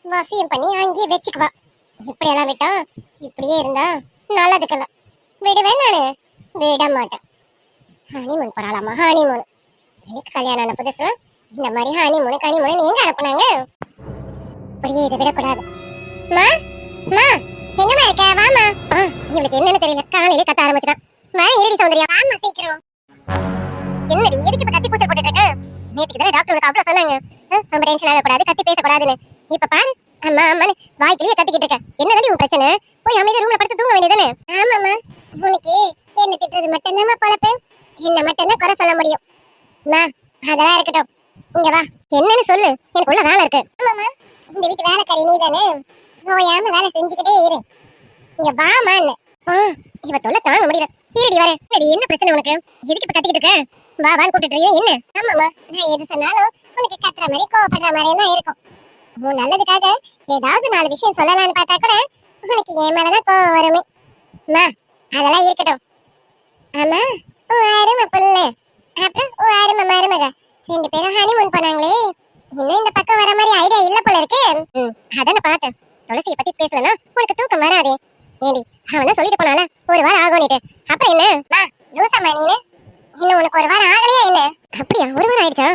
வசியம் பண்ணி அங்கேயே வச்சுக்குவா. இப்படியெல்லாம் விட்டா இப்படியே இருந்தா நல்லதுக்கல. விடுவேன் நானு, விட மாட்டேன். ஹனிமூன் போறாளாமா? ஹனிமூன் எனக்கு கல்யாணம் ஆன புதுசுல இந்த மாதிரி ஹனிமூன் எங்க அனுப்புனாங்க? இப்படியே இதை விடக்கூடாது. மா மா எங்கம்மா இருக்க? வாமா. இவளுக்கு என்னன்னு தெரியல, காலையிலே கத்த ஆரம்பிச்சுட்டான். வா இருடி சௌந்தர்யா, வாமா சீக்கிரம். என்னடி எதுக்கு இப்ப கத்தி கூச்சல் போட்டுட்டு இருக்க? நேற்றுக்கு தானே டாக்டர் உனக்கு அவ்வளவு சொன்னாங்க, ரொம்ப டென்ஷன் ஆகக்கூடாது, கத்தி பேசக்கூடாதுன்னு. இப்ப பாரு அம்மா அம்மான்னு வாய்க்கிலேயே கத்திக்கிட்டு இருக்க. என்னதானே உன் பிரச்சனை? போய் அமைதியா ரூம்ல படுத்து தூங்க வேண்டியதானே? ஆமாம்மா, உனக்கு என்ன திட்டுறது மட்டும்தாம்மா பொழப்பு. என்ன மட்டும்தான் குறை சொல்ல முடியும். அம்மா அதெல்லாம் இருக்கட்டும், இங்க வா. என்னன்னு சொல்லு, எனக்கு உள்ள வேலை இருக்கு. ஆமாம்மா, இந்த வீட்டு வேலைக்காரி நீ தானே, ஓயாம வேலை செஞ்சுக்கிட்டே இரு. இங்க வாமான்னு. இவ தொல்லை தாங்க முடியல. இருடி வரேன். என்ன பிரச்சனை உனக்கு? எதுக்கு இப்ப கத்திக்கிட்டு இருக்க? வா வான்னு கூப்பிட்டு என்ன? ஆமாம்மா, நான் எது சொன்னாலும் உனக்கு கத்துற மாதிரி கோவப்படுற மாதிரி எல்லாம் இருக்கும். உன் நல்லதுக்காக ஏதாவது 4 விஷயம் சொல்லலாம்னு பார்த்தா கூட உனக்கு என் மேலதான் கோவம் வருமே. அம்மா அதெல்லாம் இருக்கட்டும். ஆமா, உன் அருமை புள்ள அப்புறம் உன் அருமை மருமக 2 பேரும் ஹனிமூன் போனாங்களே, இன்னும் இந்த பக்கம் வர மாதிரி ஐடியா இல்ல போல இருக்கே. அதான பார்த்தேன். துளசியை பத்தி பேசலன்னா உனக்கு தூக்கம் வராதே. ஏண்டி அவனா சொல்லிட்டு போனால ஒரு வாரம் ஆகும்னுட்டு, அப்புறம் என்ன லூசம்மா நீனு? இன்னும் உனக்கு ஒரு வாரம் ஆகலையா என்ன? அப்படியா, ஒரு வாரம் ஆயிடுச்சா?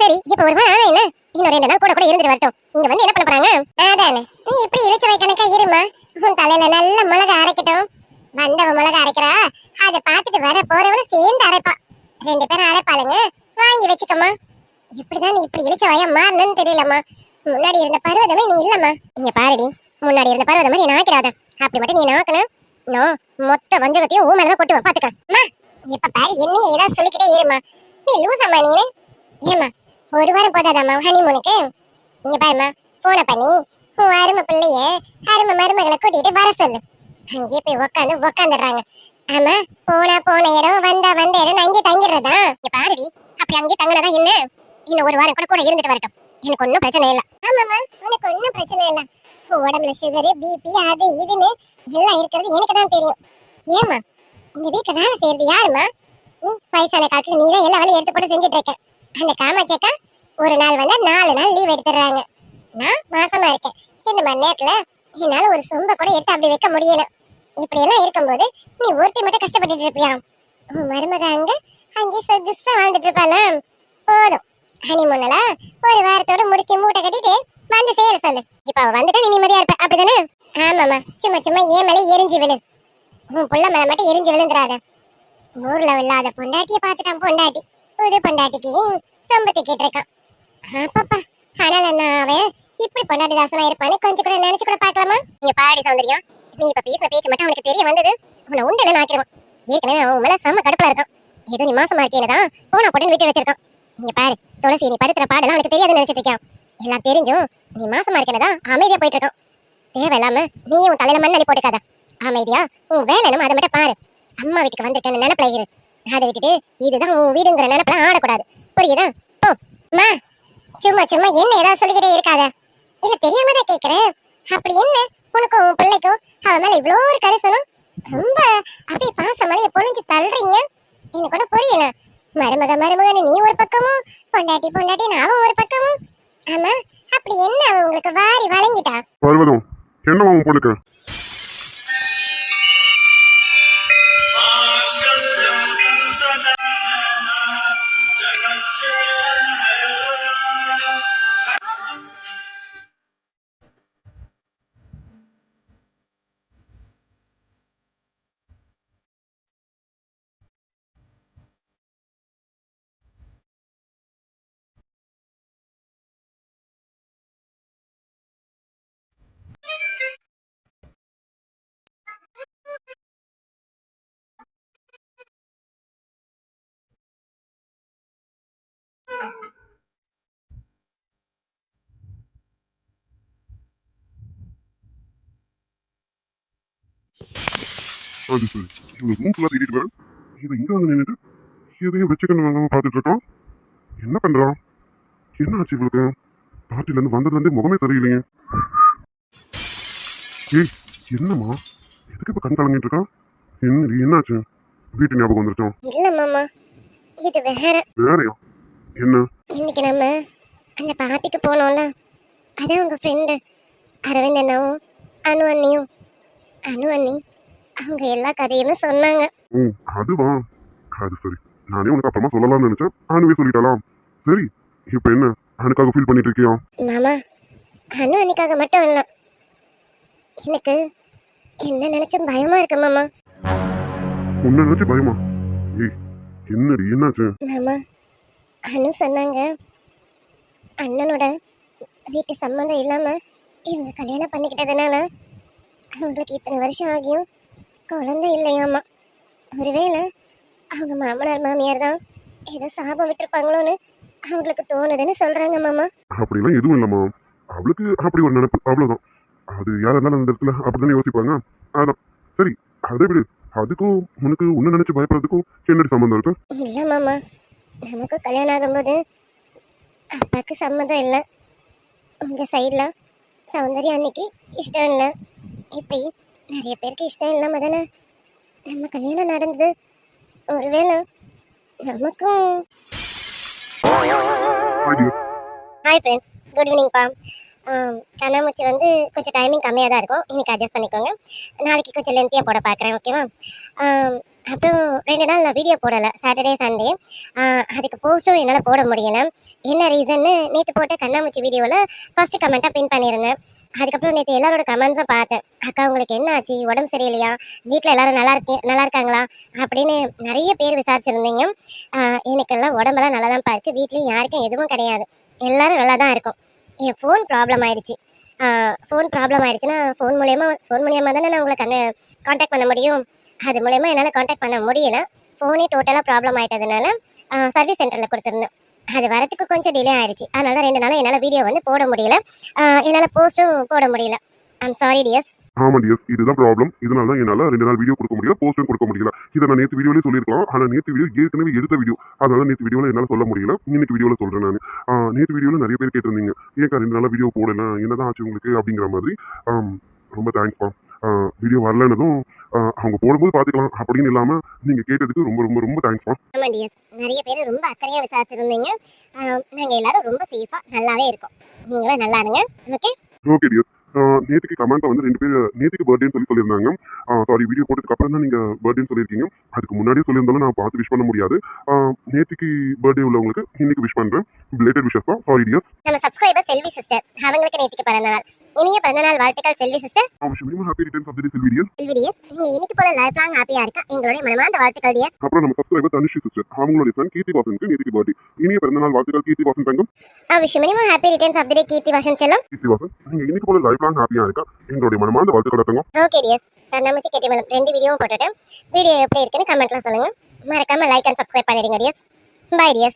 சரி இப்ப ஒரு வாரம் ஆனா என்ன, இன்னும் 2 நாள் கூட கூட இருந்துட்டு வரட்டும். இங்க வந்து என்ன பண்ண போறாங்க? அதானே, நீ இப்படி இழுச்சு வைக்கணக்கா இருமா. உன் தலையில நல்ல மிளகா அரைக்கட்டும். வந்தவ மிளகா அரைக்கிறா, அதை பார்த்துட்டு வர போறவனு சேர்ந்து அரைப்பா. 2 பேரும் அரைப்பாளுங்க, வாங்கி வச்சுக்கம்மா. இப்படிதான் நீ இப்படி இழுச்ச வய மாறணும்னு தெரியலம்மா. முன்னாடி இருந்த பருவதமே நீ இல்லம்மா. இங்க பாருடி, முன்னாடி இருந்த பருவதமே நீ நாக்கிறாத. அப்படி மட்டும் நீ நாக்கணும், நான் மொத்த வஞ்சகத்தையும் ஊ மேலதான் கொட்டுவேன் பாத்துக்க. இப்ப பாரு என்னைய ஏதாவது சொல்லிக்கிட்டே இருமா. நீ லூசம்மா நீனு. ஏமா ஒரு வாரம் போதாதாம்மா ஹனிமூனுக்கு? இங்க பாருமா, போன பண்ணி உன் அருமை பிள்ளைய அருமை மருமகளை கூட்டிட்டு வர சொல்லு. அங்கேயே போய் உக்காந்துடுறாங்க. ஆமா, போன இடம் வந்த இடம் அங்கே தங்கிடுறதா? இங்க பாருடி, அப்படி அங்கேயே தங்கினதா என்ன, இன்னும் ஒரு வாரம் கூட கூட இருந்துட்டு வரட்டும். எனக்கு ஒன்னும் பிரச்சனை இல்லை. ஆமாம்மா, உனக்கு ஒன்னும் பிரச்சனை இல்லை. உடம்புல சுகரு பிபி அது இதுன்னு எல்லாம் இருக்கிறது எனக்கு தான் தெரியும். ஏமா இந்த வீட்டுல வேலை செய்யறது யாருமா? வயசான காலத்துக்கு நீ தான் எல்லா வேலையும் எடுத்து போட்டு செஞ்சுட்டு இருக்க. அந்த காமாச்சக்கா ஒரு நாள் வந்தா 4 நாள் லீவ் எடுத்துடுறாங்க. நான் மாசமா இருக்கேன். இந்த மணி நேரத்துல என்னால ஒரு சொம்ப கூட எடுத்து அப்படி வைக்க முடியல. இப்படி எல்லாம் இருக்கும்போது நீ ஒருத்தி மட்டும் கஷ்டப்பட்டுட்டு இருப்பியா? உன் மருமக அங்கே சொகுசா வாழ்ந்துட்டு இருப்பாளா? போதும், ஹனிமூன்ல ஒரு வாரத்தோட முடிச்சு மூட்டை கட்டிட்டு வந்து சேர சொல்லு. இப்ப அவ வந்துட்டா நீ நிம்மதியா இருப்ப, அப்படிதானே? ஆமாமா, சும்மா ஏன் மேல எரிஞ்சு விழு. உன் புள்ள மேல மட்டும் எரிஞ்சு விழுந்துடாத. ஊர்ல இல்லாத பொண்டாட்டிய பாத்துட்டான் பொண்டாட்டி. புது பொண்டாட்டிக்கு சொம்பு திக்கிட்டு இருக்கான். அப்பப்பா, ஆனா அவன் இப்படி பொண்டாட்டி தாசனா இருப்பான்னு கொஞ்சம் கூட நினைச்சு கூட பாக்கலாமா? நீங்க பாடி சௌந்தர்யம், நீ இப்ப பேசுற பேச்சு மட்டும் அவனுக்கு தெரிய வந்தது, உன்னை உண்டல நாக்கிடுவான். ஏற்கனவே அவன் மேல செம்ம கடுப்புல இருக்கான். ஏதோ நீ மாசமா இருக்கேனதான் போனா போட்டு வீட்டு வச்சிருக்கான். நீங்க பாரு துளசி, நீ படுத்துற பாடெல்லாம் அவனுக்கு தெரியாதுன்னு நினைச்சிட்டு இருக்கான். எல்லாம் தெரிஞ்சும் நீ மாசமா இருக்கேனதான் அமைதியா போயிட்டு இருக்கான். தேவையில்லாம நீ உன் தலையில மண்ணள்ளி போட்டுக்காத. அமைதியா உன் வேலை என்னமோ அதை மட்டும் பாரு. அம்மா வீட்டுக்கு வந்துட்டேன்னு நினைப்புல இரு. அதை விட்டுட்டு இதுதான் உன் வீடுங்கிற நினைப்புல ஆடக்கூடாது, புரியுதா? ஓ அம்மா, சும்மா என்ன ஏதாவது சொல்லிக்கிட்டே இருக்காத. இல்ல தெரியாம தான் கேக்குறேன். அப்படி என்ன உனக்கும் உன் பிள்ளைக்கும் அவன் மேல இவ்வளோ ஒரு கரிசனம்? ரொம்ப அப்படியே பாசமலைய பொழிஞ்சு தள்ளுறீங்க. எனக்கு கூட புரியல. மருமகன்னு நீ ஒரு பக்கமும், பொண்டாட்டி அவன் ஒரு பக்கமும். ஆமா, அப்படி என்ன அவன் உங்களுக்கு வாரி வழங்கிட்டா? பர்வதம், என்னவா உன் பொண்ணுக்கு? அது சரி. இவங்க ரூம் ஃபுல்லாக தேடிட்டு வரேன். இது இங்கே வந்து நின்றுட்டு எதையும் வச்சுக்கணும் வாங்காம பார்த்துட்டு இருக்கோம். என்ன பண்றான்? என்ன ஆச்சு இவளுக்கு? பார்ட்டிலேருந்து வந்ததுலேருந்து முகமே சரியில்லையே. ஏய், என்னம்மா? எதுக்கு இப்போ கண் கலங்கிட்டு இருக்கா? என்னாச்சு? வீட்டு ஞாபகம் வந்துருச்சோம். இல்ல மாமா, இது வேற. வேறையா? என்ன? இன்னைக்கு நம்ம அந்த பார்ட்டிக்கு போனோம்ல, அதான் உங்க ஃப்ரெண்டு அரவிந்த் அண்ணாவும் அனு அண்ணியும் அனு அண்ணி அவங்க எல்லா கதையுமே சொன்னாங்க. ஓ, அதுவா? அது சரி. நானே உனக்கு அப்புறமா சொல்லலாம்னு நினைச்சேன். அனுவே சொல்லிட்டாலாம். சரி, இப்போ என்ன? அனுக்காக ஃபீல் பண்ணிட்டு இருக்கியா? மாமா, அனு அன்னிக்காக மட்டும் இல்ல, எனக்கு என்ன நினைச்சும் பயமா இருக்கு மாமா. உன்னை நினைச்சு பயமா? ஏய், என்னடி என்னாச்சு? மாமா, அனு சொன்னாங்க அண்ணனோட வீட்டு சம்மந்தம் இல்லாம இவங்க கல்யாணம் பண்ணிக்கிட்டதுனால அவங்களுக்கு இத்தனை வருஷம் ஆகியும் குழந்தை இல்லையாமா. ஒருவேளை அவங்க மாமனார் மாமியார் தான் ஏதோ சாபம் விட்டுருப்பாங்களோன்னு அவங்களுக்கு தோணுதுன்னு சொல்றாங்க மாமா. அப்படிலாம் எதுவும் இல்லம்மா. அவளுக்கு அப்படி ஒரு நினைப்பு, அவ்வளவுதான். அது யாரா இருந்தாலும் அந்த இடத்துல அப்படித்தானே யோசிப்பாங்க. அதான் சரி, அதை விடு. அதுக்கும் உனக்கு உன்னை நினைச்சு பயப்படுறதுக்கும் என்னடி சம்மந்தம் இருக்கு? இல்ல மாமா, நமக்கு கல்யாணம் ஆகும்போது அப்பாவுக்கு சம்மதம் இல்லை. உங்க சைட்ல சௌந்தர்யா அன்னைக்கு இஷ்டம் இல்லை. இப்படி நிறைய பேருக்கு இஷ்டம் இல்லாம தானே நம்ம கல்யாணம் நடந்தது. ஒருவேளை நமக்கும். ஐடியா. ஹாய் ஃப்ரெண்ட்ஸ், குட் ஈவினிங்ப்பா. கண்ணாமூச்சி வந்து கொஞ்சம் டைமிங் கம்மியாக தான் இருக்கும், இன்னைக்கு அட்ஜஸ்ட் பண்ணிக்கோங்க. நாளைக்கு கொஞ்சம் லென்த்தியாக போட பார்க்குறேன், ஓகேவா? அப்புறம் 2 நாள் நான் வீடியோ போடலை, சாட்டர்டே சண்டே. அதுக்கு போஸ்ட்டும் என்னால் போட முடியலை. என்ன ரீசன்னு நேற்று போட்ட கண்ணாமூச்சி வீடியோவில் ஃபஸ்ட்டு கமெண்ட்டாக பின் பண்ணியிருந்தேன். அதுக்கப்புறம் நேற்று எல்லாரோட கமெண்ட்ஸும் பார்த்தேன். அக்கா உங்களுக்கு என்ன ஆச்சு, உடம்பு சரியில்லையா, வீட்டில் எல்லாரும் நல்லா இருக்காங்களா அப்படின்னு நிறைய பேர் விசாரிச்சிருந்தீங்க. எனக்கெல்லாம் உடம்பெல்லாம் நல்லா தான்ப்பா இருக்குது, வீட்லேயும் யாருக்கும் எதுவும் கிடையாது, எல்லாரும் நல்லா தான் இருக்கும். என் ஃபோன் ப்ராப்ளம் ஆயிடுச்சு. ஃபோன் ப்ராப்ளம் ஆயிடுச்சுன்னா ஃபோன் மூலியமாக தானே நான் உங்களை காண்டாக்ட் பண்ண முடியும். அது மூலயமா என்னால் காண்டாக்ட் பண்ண முடியல. ஃபோனே டோட்டலாக ப்ராப்ளம் ஆகிட்டதுனால சர்வீஸ் சென்டரில் கொடுத்துருந்தேன். அது வரத்துக்கு கொஞ்சம் டிலே ஆகிடுச்சு. அதனால தான் 2 நாளாக என்னால் வீடியோ வந்து போட முடியல, என்னால் போஸ்ட்டும் போட முடியல. I'm sorry dears. ஆமா டியர்ஸ், இதுதான் ப்ராப்ளம். இதனால தான் என்னால் 2 நாள் வீடியோ கொடுக்க முடியல, போஸ்ட்டும் கொடுக்க முடியல. இதை நான் நேற்று வீடியோலேயே சொல்லியிருக்கலாம். ஆனால் நேற்று வீடியோ ஏற்கனவே எடுத்த வீடியோ, அதனால நேற்று வீடியோவில் என்னால் சொல்ல முடியல. இன்னைக்கு வீடியோவில் சொல்கிறேன் நான். நேற்று வீடியோவில் நிறைய பேர் கேட்டிருந்தீங்க, ஏக்கா 2 நாளாக வீடியோ போடல, என்னதான் ஆச்சு உங்களுக்கு அப்படிங்கிற மாதிரி. ரொம்ப தேங்க்ஸ்ப்பா. வீடியோ வரலன்னதும் அவங்க போடும்போது பார்த்துக்கலாம் அப்படின்னு இல்லாமல் நீங்கள் கேட்டதுக்கு ரொம்ப ரொம்ப ரொம்ப தேங்க்ஸ்ப்பா. ஆமாம் டியர்ஸ், நிறைய பேர் ரொம்ப அக்கறையாக விசாரிச்சிருந்தீங்க. நாங்கள் எல்லாரும் ரொம்ப சேஃபாக நல்லாவே இருக்கோம். நீங்களும் நல்லா இருங்க, ஓகே? Okay tears. நேற்றுக்கு கமெண்ட்டை வந்து 2 பேர் நேற்றுக்கு பர்த்டேன்னு சொல்லியிருந்தாங்க. சாரி, வீடியோ போட்டதுக்கு அப்புறம் தான் நீங்கள் பர்த்டேன்னு சொல்லியிருக்கீங்க. அதுக்கு முன்னாடியே சொல்லியிருந்தாலும் நான் பார்த்து விஷ் பண்ண முடியாது. நேற்றுக்கு பர்த்டே உள்ளவங்களுக்கு இன்னைக்கு விஷ் பண்ணுறேன். பிளேட்டட் விஷஸ் தான். Sorry dears. நம்ம சப்ஸ்கிரைபர் செல்வி சிஸ்டர், அவங்களுக்கு நேற்றுக்கு பிறந்தநாள். இனிய பிறந்தநாள் வாழ்த்துக்கள் Selvi sister. Happy returns of the day Selvi dear. நீங்க இன்னைக்கு போல லைஃப் லாங் ஹாப்பியா இருக்க எங்களுடைய மனமார்ந்த வாழ்த்துக்கள் டியர். அப்புறம் நம்ம சப்ஸ்கிரைபர் தனுஷி சிஸ்டர், அவங்களுடைய சன் கீர்த்தி வாசனுக்கு நேற்றுக்கு பர்த்டே. இனிய பிறந்தநாள் வாழ்த்துக்கள் கீர்த்தி வாசன் தங்கம். Wish minimum happy returns of the day Keerthi Vasan செல்லம். கீர்த்தி வாசன், நீங்க இன்னைக்கு போல லைஃப் லாங் ஹாப்பியா இருக்க எங்களுடைய மனமார்ந்த வாழ்த்துக்கள் தங்கம். ஓகே டியர், கண்ணாமூச்சி கேட்டிமலம் 2 வீடியோவும் போட்டுட்டேன். வீடியோ எப்படி இருக்குன்னு கமெண்ட்ல சொல்லுங்க. மறக்காம லைக் அண்ட் சப்ஸ்கிரைப் பண்ணிடுங்க டியர். Bye dear.